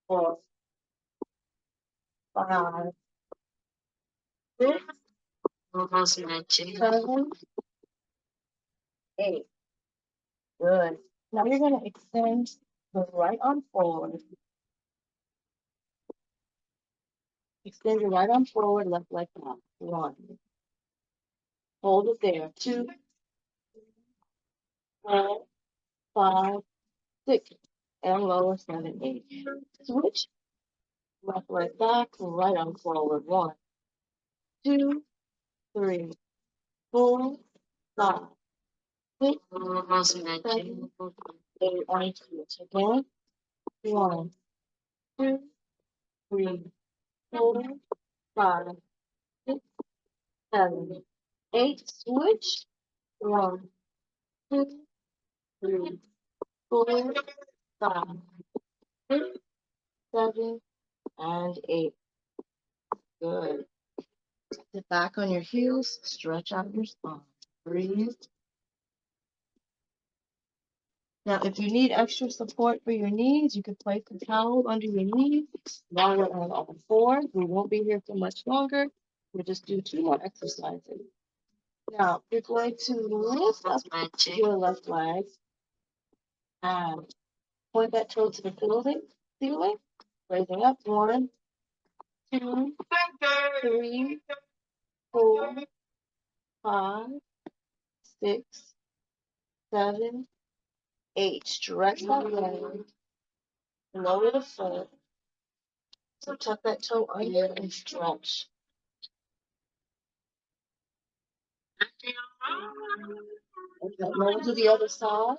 4, 5, 6, 7, 8. Good. Now you're going to extend the right arm forward. Extend your right arm forward, left leg back. 1. Hold it there. 2, 4, 5, 6. And lower 7, 8. Switch. Left leg back, right arm forward. 1, 2, 3, 4, 5, 6, 7, 8. On switch again. 1, 2, 3, 4, 5, 6, 7, 8. Switch. 1, 2, 3, 4, 5, 6, 7, and 8. Good. Sit back on your heels, stretch out your spine. Breathe. Now, if you need extra support for your knees, you can place a towel under your knees while we're on all fours. We won't be here for much longer. We'll just do 2 more exercises. Now, you're going to lift up your left leg and point that toe to the ceiling. Raising up. 1, 2, 3, 4, 5, 6, 7, 8. Stretch that leg. Lower the foot. So tuck that toe under and stretch. Okay, roll to the other side.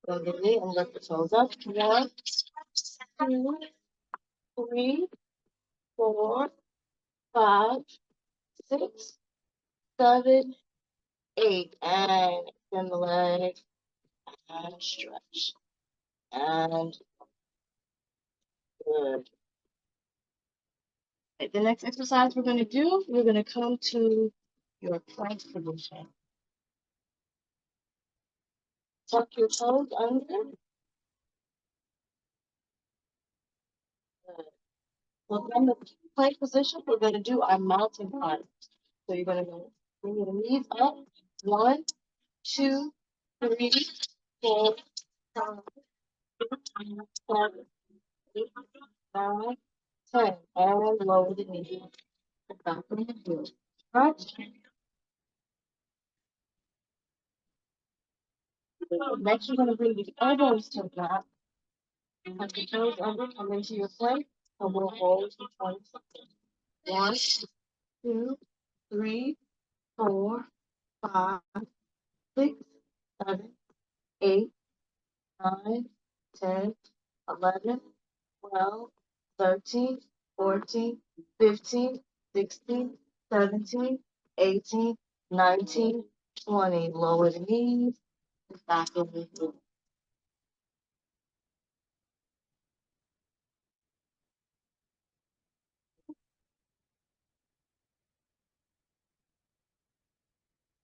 Bend the knee and lift the toes up. 1, 2, 3, 4, 5, 6, 7, 8. And extend the leg and stretch. And good. Okay, the next exercise we're going to do, we're going to come to your plank position. Tuck your toes under. Good. So from the plank position, we're going to do our mountain climb. So you're going to bring your knees up. 1, 2, 3, 4, 5, 7, 8, 9, 10. And lower the knee. Back of the heel. Stretch. Next, you're going to bring the elbows to the mat. Tuck the toes under, come into your plank, and we'll hold for 20 seconds. 1, 2, 3, 4, 5, 6, 7, 8, 9, 10, 11, 12, 13, 14, 15, 16, 17, 18, 19, 20. Lower the knees, back over the floor.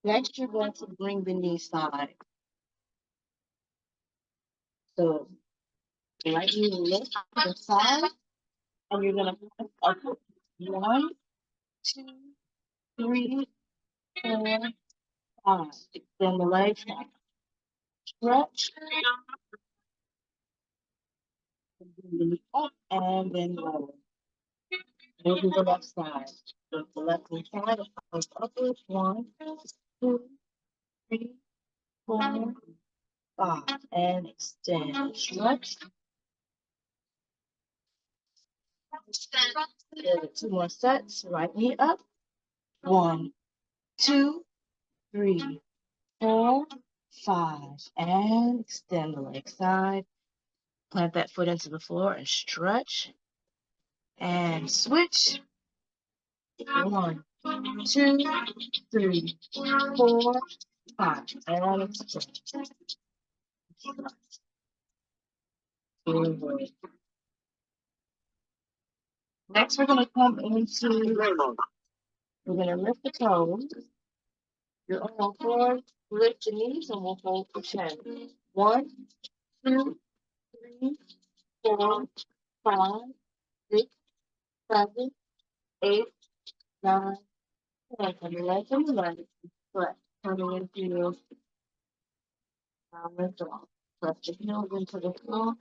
Next, you're going to bring the knee side. So, right knee lift to the side, and you're going to press up. 1, 2, 3, 4, 5. Extend the legs out. Stretch. Bring the knee up and then lower. Move to the left side. With the left hand side, goes upwards. 1, 2, 3, 4, 5. And extend. Stretch. Good. 2 more sets. Right knee up. 1, 2, 3, 4, 5. And extend the leg side. Plant that foot into the floor and stretch. And switch. 1, 2, 3, 4, 5. And extend. Good. Next, we're going to come into, we're going to lift the toes. You're on all fours, lift the knees, and we'll hold for 10. 1, 2, 3, 4, 5, 6, 7, 8, 9, 10. And the legs on the legs. Correct. Coming into your downward dog. Press the heels into the floor.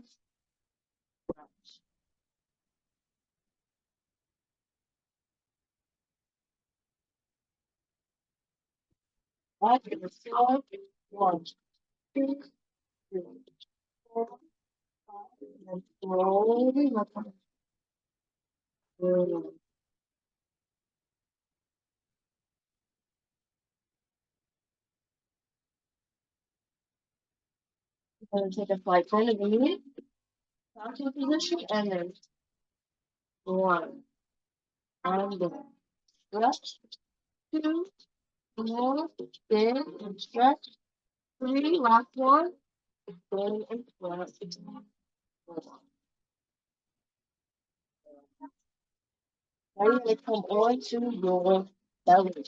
Back to the floor. 1, 2, 3, 4, 5, and slowly lift them. Good. We're going to take a slight bend of the knee, down position, and then 1, and then stretch, 2, 4, bend and stretch, 3, last one, bend and stretch, 4. Now you're going to come on to your belly.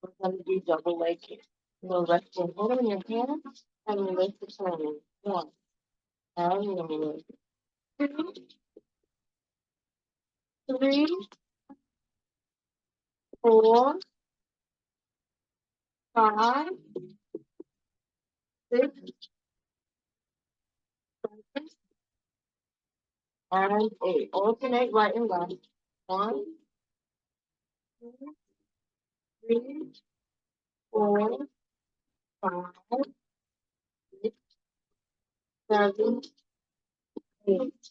We're going to do double leg here. You'll rest your head in your hands and release the shoulders. 1, and lower. 2, 3, 4, 5, 6, 7, and 8. Alternate right and left. 1, 2, 3, 4, 5, 6, 7, 8.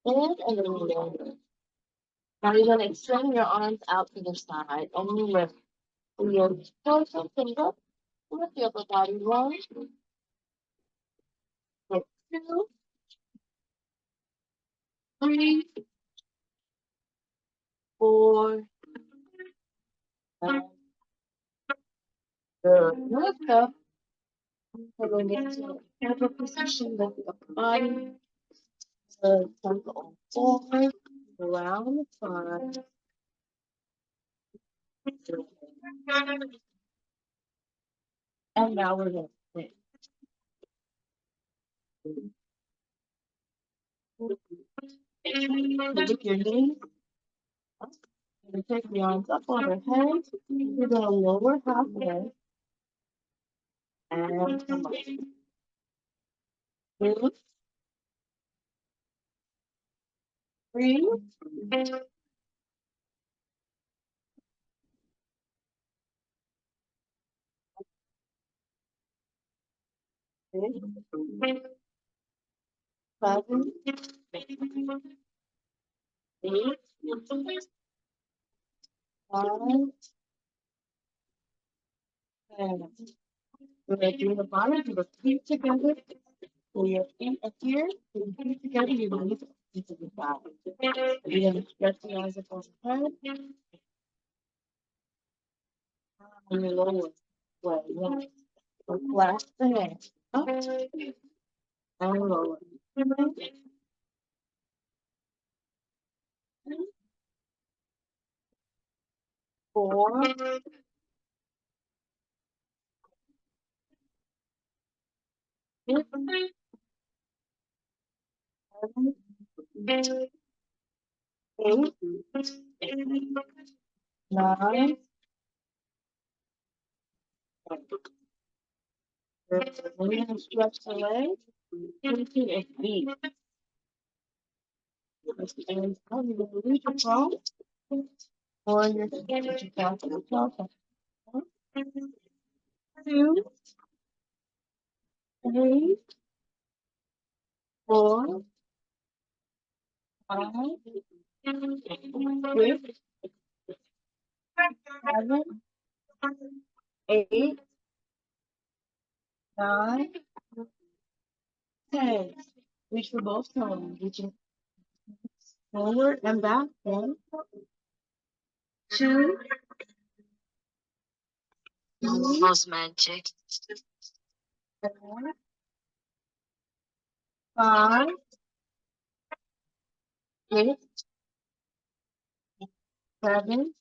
And then lower. Now you're going to extend your arms out to the side and you lift your torso, finger, lift your upper body. 1, 2, 3, 4, 5. Good. Lift up. We're going to get to a camera position. Lift the upper body. Jump on forward. Around the side. And now we're going to sit. Lift your knees up You take the arms up overhead. You're going to lower halfway and come up. 2, 3, 6, 7, 8, 9, 10. We're going to do the bottom of the feet together. So your feet up here, your feet together, you release into the side. You're going to stretch the arms up overhead and you lower. Well, one. So clasp the hands up and lower. 4, 6, 7, 8, 9, 10. We're going to stretch the legs into a V. As the hands come, you're going to reach across or your feet across the top. 2, 3, 4, 5, 6, 7, 8, 9, 10. Reach for both toes. Reaching forward and back. 1, 2, 3, magic. 4, 5, 6, 7,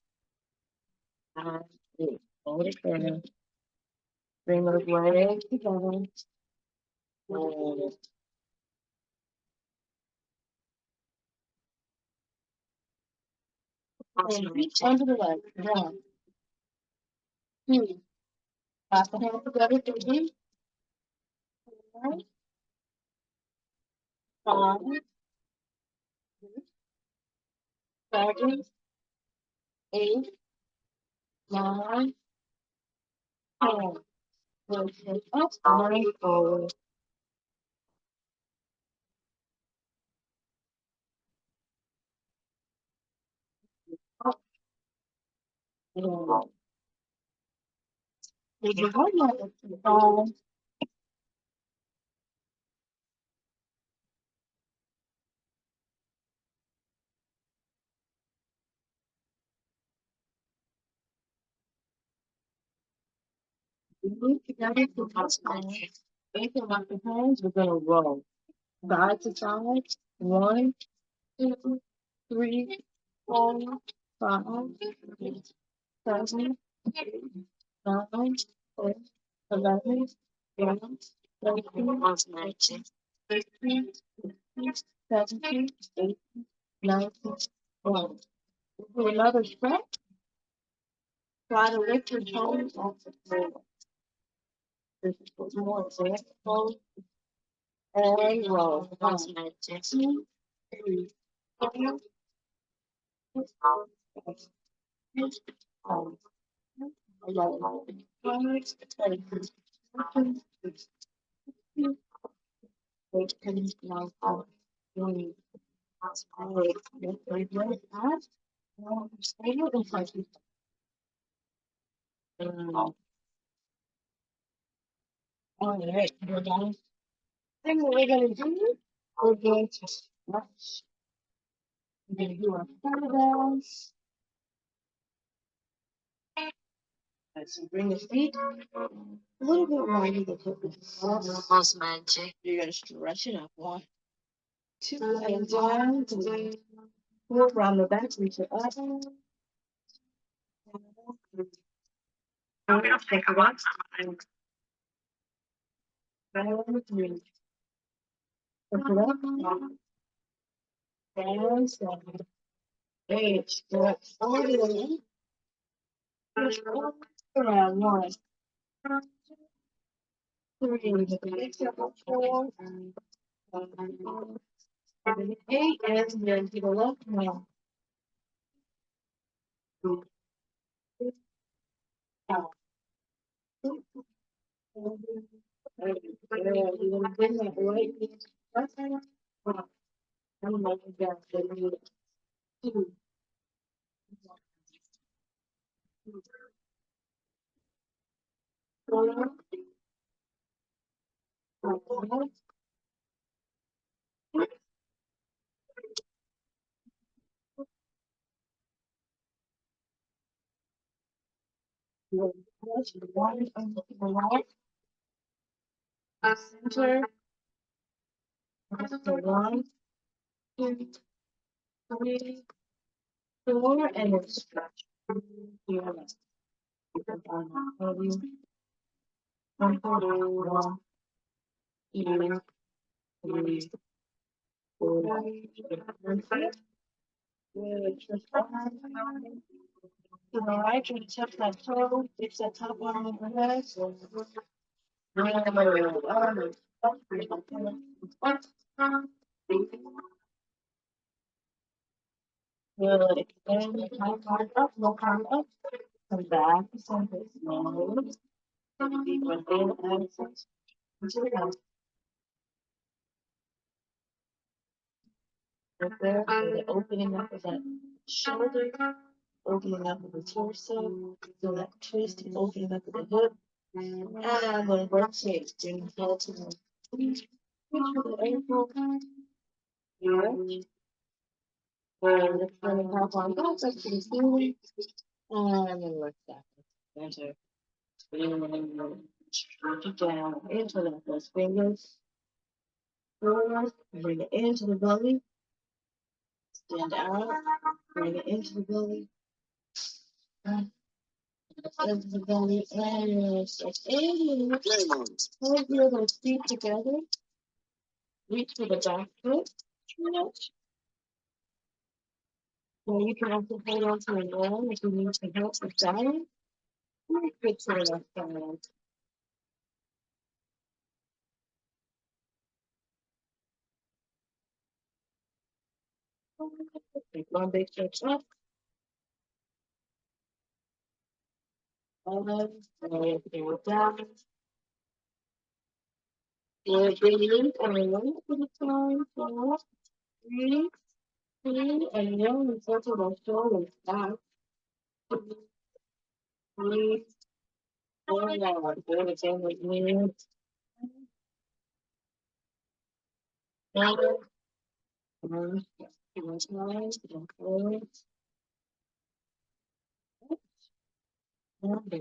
and 8. Hold it there. Bring those legs together. And reach under the legs. 1, 2. Clap the hands together. 3, 4, 5, 6, 7, 8, 9, 10. Rotate up and forward. Up and down. If you don't like it, down. We move together to our hands. Anything like the hands, we're going to roll. Side to side. 1, 2, 3, 4, 5, 6, 7, 8, 9, 10, 11, 12, 13, 14, 15, 17, 18, 19, 20. Do another stretch. Try to lift your toes off the floor. This is more example. And roll. 1, 2, 3, 4, 5, 6, 7, 11, 12, 13, 14, 15, 18, 19, 20. All right, we're done. Thing that we're going to do, we're going to stretch. We're going to do our barbells. So bring the feet a little bit wider than the magic. You're going to stretch it up. 1, 2, and down. 3, 4, around the back, reach it up. 4, take it up. 5, 3. Take it up. Down, 7. 8, stretch all the way. Push all around 1, 3, make a big step up 4, 7, 8, and then to the left now. Out. You're gonna bring that right knee to the left hand. I'm going to go to 2, 4, 5, push 1 into the left, center, so 1, 2, 3, 4, and then stretch. Here, let's keep it on that. 1, 2, 3, 4, 5. Good. To the right, try to touch that toe, fix that top arm overhead. Good. Extend the top arm up, low arm up. Come back to center slowly. Deep breath in and exhale. Into the mouth. Right there, so the opening up of that shoulder, opening up of the torso, feel that twist, opening up of the hip. And I'm going to rotate, bring the head to the feet, reach for the ankle, stretch, and lift the top arm back up to the ceiling, and then lift back, center, and stretch it down into the those fingers, forward, bring it into the belly, stand out, bring it into the belly, into the belly, and stretch in, hold your those feet together, reach for the back foot, stretch. So you can also hold on to an arm if you need to help with balance. Good to the left side. Take one big stretch up. And go down. Good, breathe and one at a time. 4, 3, 2, and 1. And circle the shoulders back. 2, 3, 4, now. Good, again with me. 1, 1, 2 times, and 4. And 1.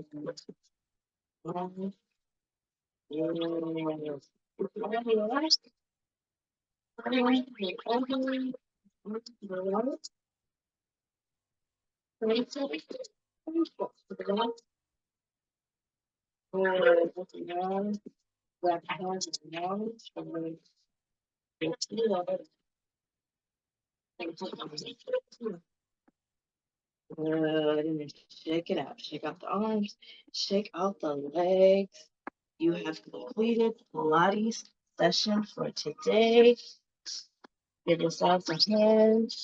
Good, and then shake it out. Shake out the arms, shake out the legs. You have completed Pilates session for today. Give yourself a hand.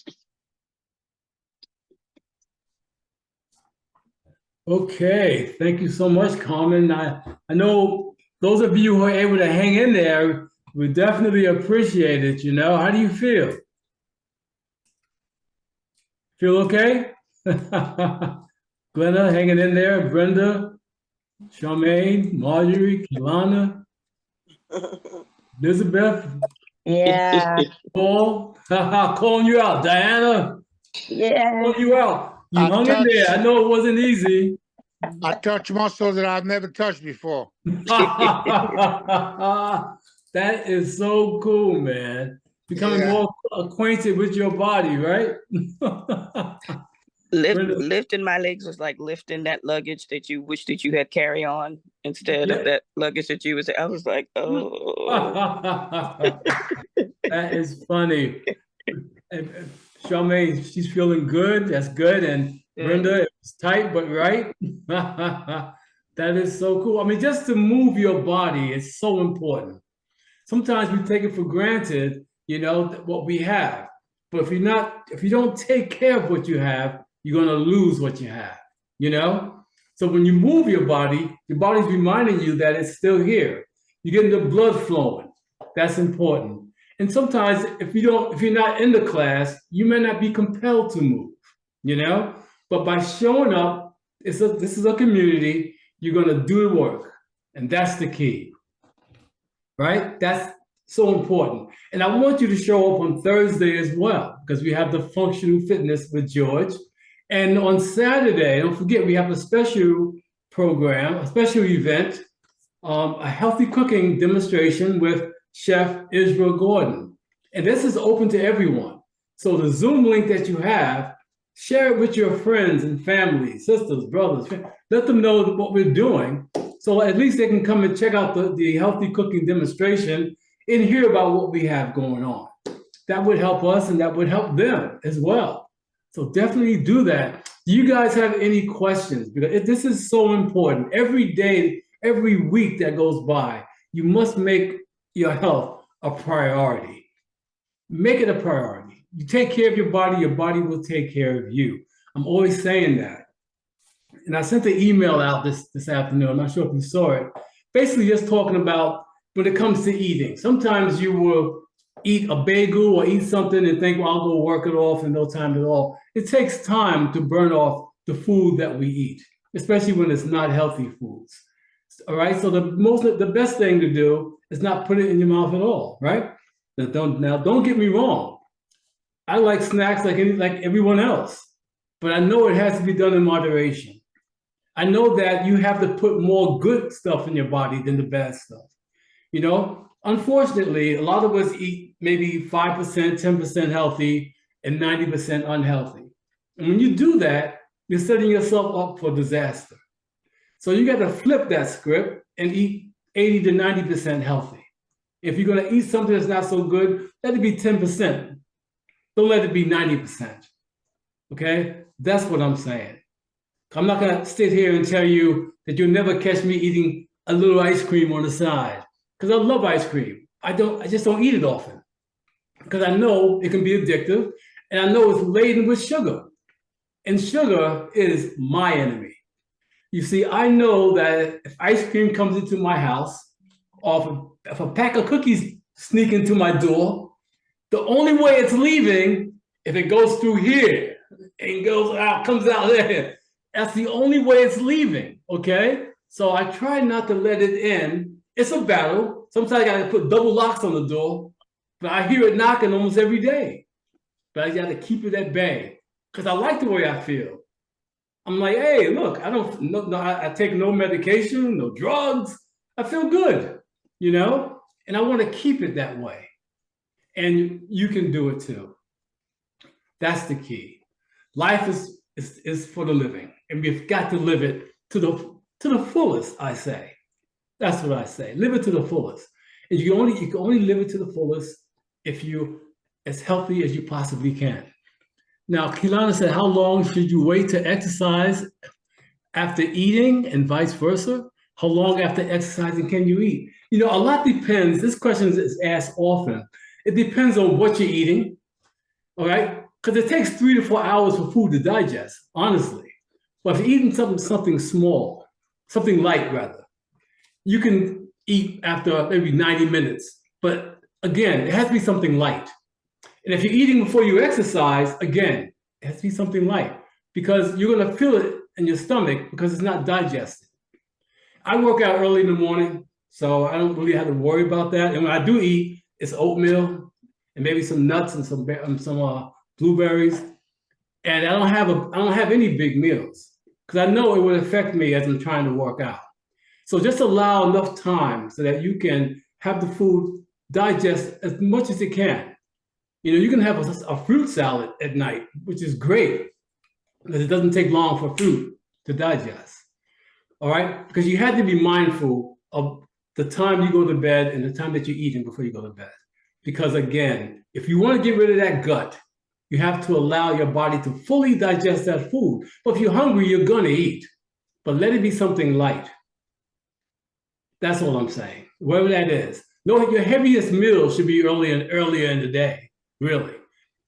Okay, thank you so much, Carmen. I know those of you who are able to hang in there, we definitely appreciate it. You know, how do you feel? Feel okay? Glenna hanging in there, Brenda, Charmaine, Marjorie, Kilana, Elizabeth. Yeah. Paul, calling you out, Diana. Yeah. Calling you out. You hung in there. I know it wasn't easy. I touch muscles that I've never touched before. That is so cool, man. Becoming more acquainted with your body, right? Lifting my legs was like lifting that luggage that you wish that you had carry on instead of that luggage that you was. I was like, oh. That is funny. Charmaine, she's feeling good. That's good. And Brenda, it was tight, but right. That is so cool. I mean, just to move your body is so important. Sometimes we take it for granted, you know, what we have. But if you don't take care of what you have, you're going to lose what you have, you know? So when you move your body's reminding you that it's still here. You're getting the blood flowing. That's important. And sometimes if you're not in the class, you may not be compelled to move, you know? But by showing up, this is a community, you're going to do the work. And that's the key, right? That's so important. And I want you to show up on Thursday as well, because we have the functional fitness with George. And on Saturday, don't forget, we have a special program, a special event, a healthy cooking demonstration with Chef Israel Gordon. And this is open to everyone. So the Zoom link that you have, share it with your friends and family, sisters, brothers. Let them know what we're doing. So at least they can come and check out the healthy cooking demonstration and hear about what we have going on. That would help us and that would help them as well. So definitely do that. Do you guys have any questions? Because this is so important. Every day, every week that goes by, you must make your health a priority. Make it a priority. You take care of your body will take care of you. I'm always saying that. And I sent the email out this afternoon. I'm not sure if you saw it. Basically just talking about when it comes to eating. Sometimes you will eat a bagel or eat something and think, well, I'll go work it off in no time at all. It takes time to burn off the food that we eat, especially when it's not healthy foods. All right, so the best thing to do is not put it in your mouth at all, right? Now don't get me wrong. I like snacks like everyone else, but I know it has to be done in moderation. I know that you have to put more good stuff in your body than the bad stuff. You know, unfortunately, a lot of us eat maybe 5%, 10% healthy and 90% unhealthy. And when you do that, you're setting yourself up for disaster. So you got to flip that script and eat 80 to 90% healthy. If you're going to eat something that's not so good, let it be 10%. Don't let it be 90%. Okay? That's what I'm saying. I'm not going to sit here and tell you that you'll never catch me eating a little ice cream on the side, because I love ice cream. I just don't eat it often because I know it can be addictive and I know it's laden with sugar. And sugar is my enemy. You see, I know that if ice cream comes into my house, or if a pack of cookies sneak into my door, the only way it's leaving, if it goes through here and comes out there, that's the only way it's leaving, okay? So I try not to let it in. It's a battle. Sometimes I gotta put double locks on the door, but I hear it knocking almost every day. But I gotta keep it at bay because I like the way I feel. I'm like, hey, look, I take no medication, no drugs. I feel good, you know? And I want to keep it that way. And you can do it too. That's the key. Life is for the living, and we've got to live it to the fullest, I say. That's what I say. Live it to the fullest. And you can only live it to the fullest if you're as healthy as you possibly can. Now, Kilana said, how long should you wait to exercise after eating and vice versa? How long after exercising can you eat? You know, a lot depends. This question is asked often. It depends on what you're eating, all right? Because it takes 3 to 4 hours for food to digest, honestly. But if you're eating something small, something light rather, you can eat after maybe 90 minutes. But again, it has to be something light. And if you're eating before you exercise, again, it has to be something light because you're going to feel it in your stomach because it's not digested. I work out early in the morning, so I don't really have to worry about that. And when I do eat, it's oatmeal and maybe some nuts and some blueberries. And I don't have any big meals because I know it would affect me as I'm trying to work out. So just allow enough time so that you can have the food digest as much as it can. You know, you can have a fruit salad at night, which is great because it doesn't take long for fruit to digest. All right? Because you have to be mindful of the time you go to bed and the time that you're eating before you go to bed. Because again, if you want to get rid of that gut, You have to allow your body to fully digest that food. But if you're hungry, you're going to eat. But let it be something light. That's all I'm saying, whatever that is. No, your heaviest meal should be earlier in the day, really.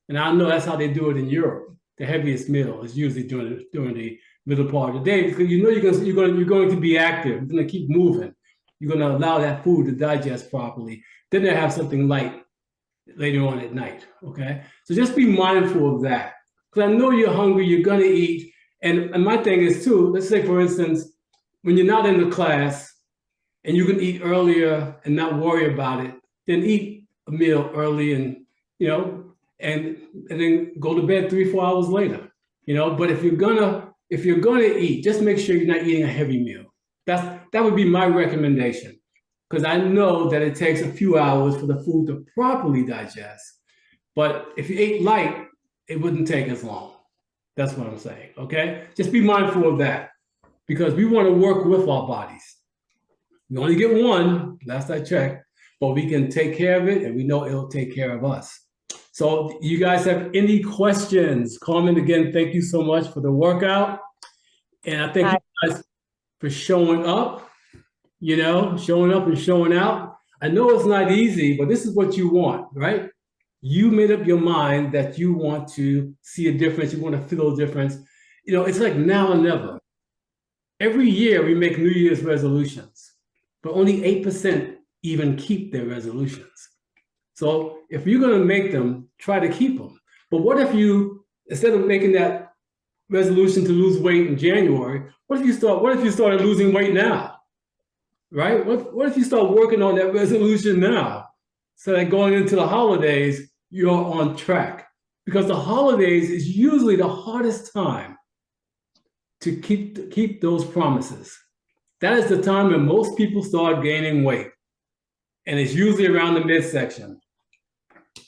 And I know that's how they do it in Europe. The heaviest meal is usually during the middle part of the day, because you know you're going to be active. You're going to keep moving. You're going to allow that food to digest properly. Then they have something light later on at night. Okay, so just be mindful of that, because I know you're hungry. You're going to eat. And my thing is too. Let's say, for instance, when you're not in the class, and you can eat earlier and not worry about it, then eat a meal early and, and then go to bed 3-4 hours later, But if you're gonna eat, just make sure you're not eating a heavy meal. That would be my recommendation, because I know that it takes a few hours for the food to properly digest. But if you ate light, it wouldn't take as long. That's what I'm saying, okay? Just be mindful of that, because we want to work with our bodies. We only get one, last I checked, but we can take care of it, and we know it'll take care of us. So you guys have any questions? Carmen, again, thank you so much for the workout. And I thank you guys for showing up, showing up and showing out. I know it's not easy, but this is what you want, right? You made up your mind that you want to see a difference. You want to feel a difference. It's like now or never. Every year we make New Year's resolutions, but only 8% even keep their resolutions. So if you're going to make them, try to keep them. But what if you, instead of making that resolution to lose weight in January, what if you started losing weight now, right? What if you start working on that resolution now, so that going into the holidays, you're on track? Because the holidays is usually the hardest time to keep those promises. That is the time when most people start gaining weight. And it's usually around the midsection.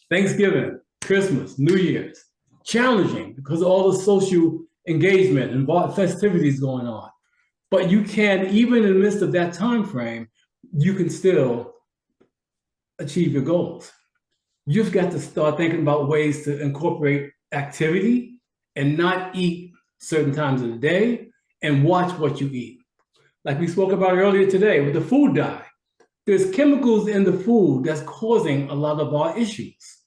Thanksgiving, Christmas, New Year's, challenging because of all the social engagement and festivities going on. But you can, even in the midst of that time frame, you can still achieve your goals. You've got to start thinking about ways to incorporate activity and not eat certain times of the day, and watch what you eat. Like we spoke about earlier today with the food dye. There's chemicals in the food that's causing a lot of our issues.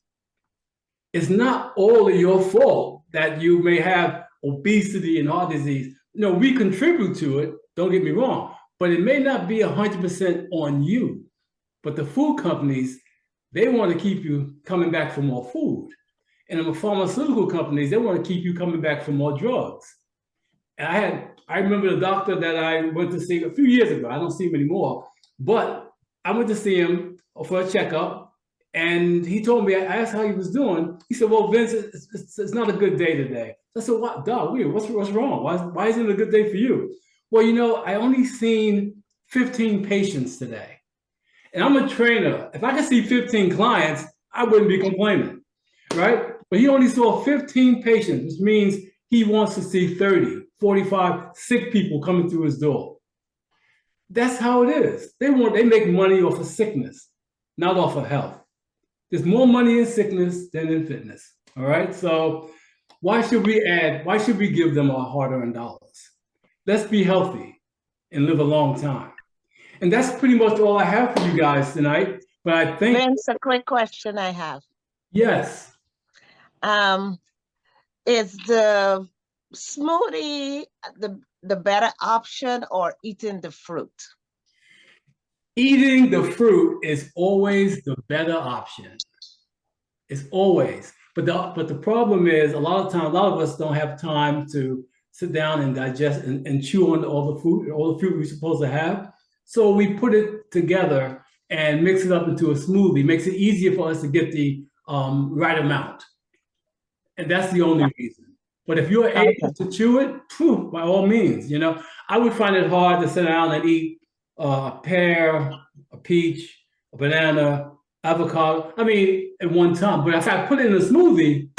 It's not all of your fault that you may have obesity and heart disease. We contribute to it, don't get me wrong, but it may not be 100% on you. But the food companies, they want to keep you coming back for more food. And the pharmaceutical companies, they want to keep you coming back for more drugs. And I remember the doctor that I went to see a few years ago. I don't see him anymore, but I went to see him for a checkup, and he told me, I asked how he was doing. He said, well, Vince, it's not a good day today. I said, what, Doc, what's wrong? Why isn't it a good day for you? Well, I only seen 15 patients today. And I'm a trainer. If I could see 15 clients, I wouldn't be complaining, right? But he only saw 15 patients, which means he wants to see 30, 45 sick people coming through his door. That's how it is. They make money off of sickness, not off of health. There's more money in sickness than in fitness. All right. So why should we give them our hard-earned dollars? Let's be healthy and live a long time. And that's pretty much all I have for you guys tonight. But I think Vince, a quick question I have. Yes. Is the smoothie the better option, or eating the fruit? Eating the fruit is always the better option. It's always. But the problem is, a lot of us don't have time to sit down and digest and chew on all the fruit we're supposed to have. So we put it together and mix it up into a smoothie. Makes it easier for us to get the right amount. And that's the only reason. But if you're able to chew it, by all means, I would find it hard to sit down and eat a pear, a peach, a banana, avocado. At one time. But if I put it in a smoothie,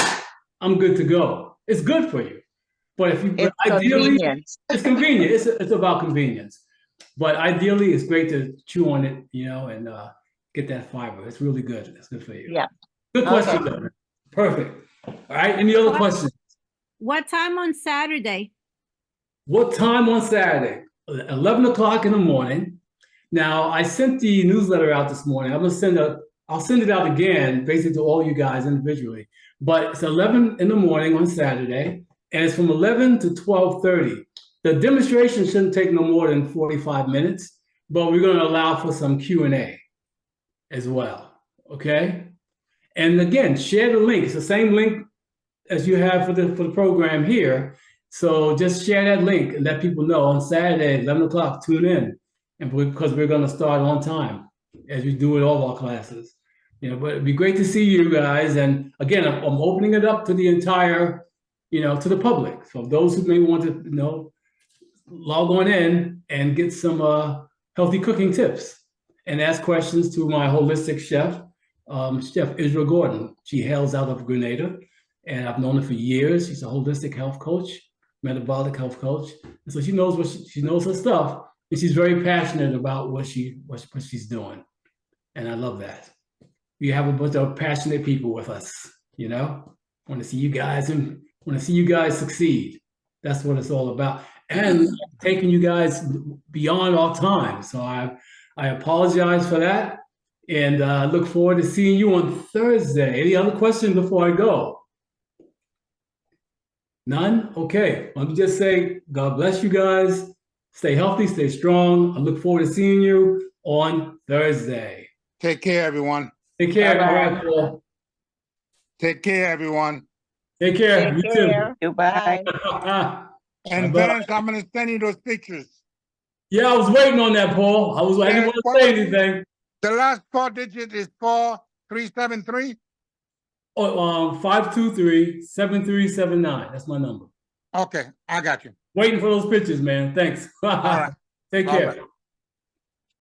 I'm good to go. It's good for you. But ideally, it's convenient. It's about convenience. But ideally, it's great to chew on it, and get that fiber. It's really good. It's good for you. Yeah. Good question, though. Perfect. All right, any other questions? What time on Saturday? What time on Saturday? 11 o'clock in the morning. Now, I sent the newsletter out this morning. I'll send it out again, basically to all you guys individually. But it's 11 in the morning on Saturday, and it's from 11 to 12:30. The demonstration shouldn't take no more than 45 minutes, but we're going to allow for some Q&A as well, okay? And again, share the link. It's the same link as you have for the program here. So just share that link and let people know on Saturday, 11 o'clock, tune in. And because we're going to start on time, as we do with all our classes. You know, but it'd be great to see you guys. And again, I'm opening it up to the entire, to the public. So those who may want to, log on in and get some healthy cooking tips and ask questions to my holistic chef, Chef Israel Gordon. She hails out of Grenada, and I've known her for years. She's a holistic health coach, metabolic health coach. And so she knows she knows her stuff. And she's very passionate about what she's doing. And I love that. We have a bunch of passionate people with us, want to see you guys and want to see you guys succeed. That's what it's all about. And taking you guys beyond our time. So I apologize for that. And I look forward to seeing you on Thursday. Any other questions before I go? None? Okay. Let me just say, God bless you guys. Stay healthy, stay strong. I look forward to seeing you on Thursday. Take care, everyone. Take care. Bye-bye. All right, Paul. Take care, everyone. Take care. Take You care. Goodbye. too. And Bye-bye. Vance, I'm going to send you those pictures. Yeah, I was waiting on that, Paul. I didn't want to say anything. The last 4 digits is 4373. Oh, 523-7379. That's my number. Okay, I got you. Waiting for those pictures, man. Thanks. All right. Take care. Bye-bye.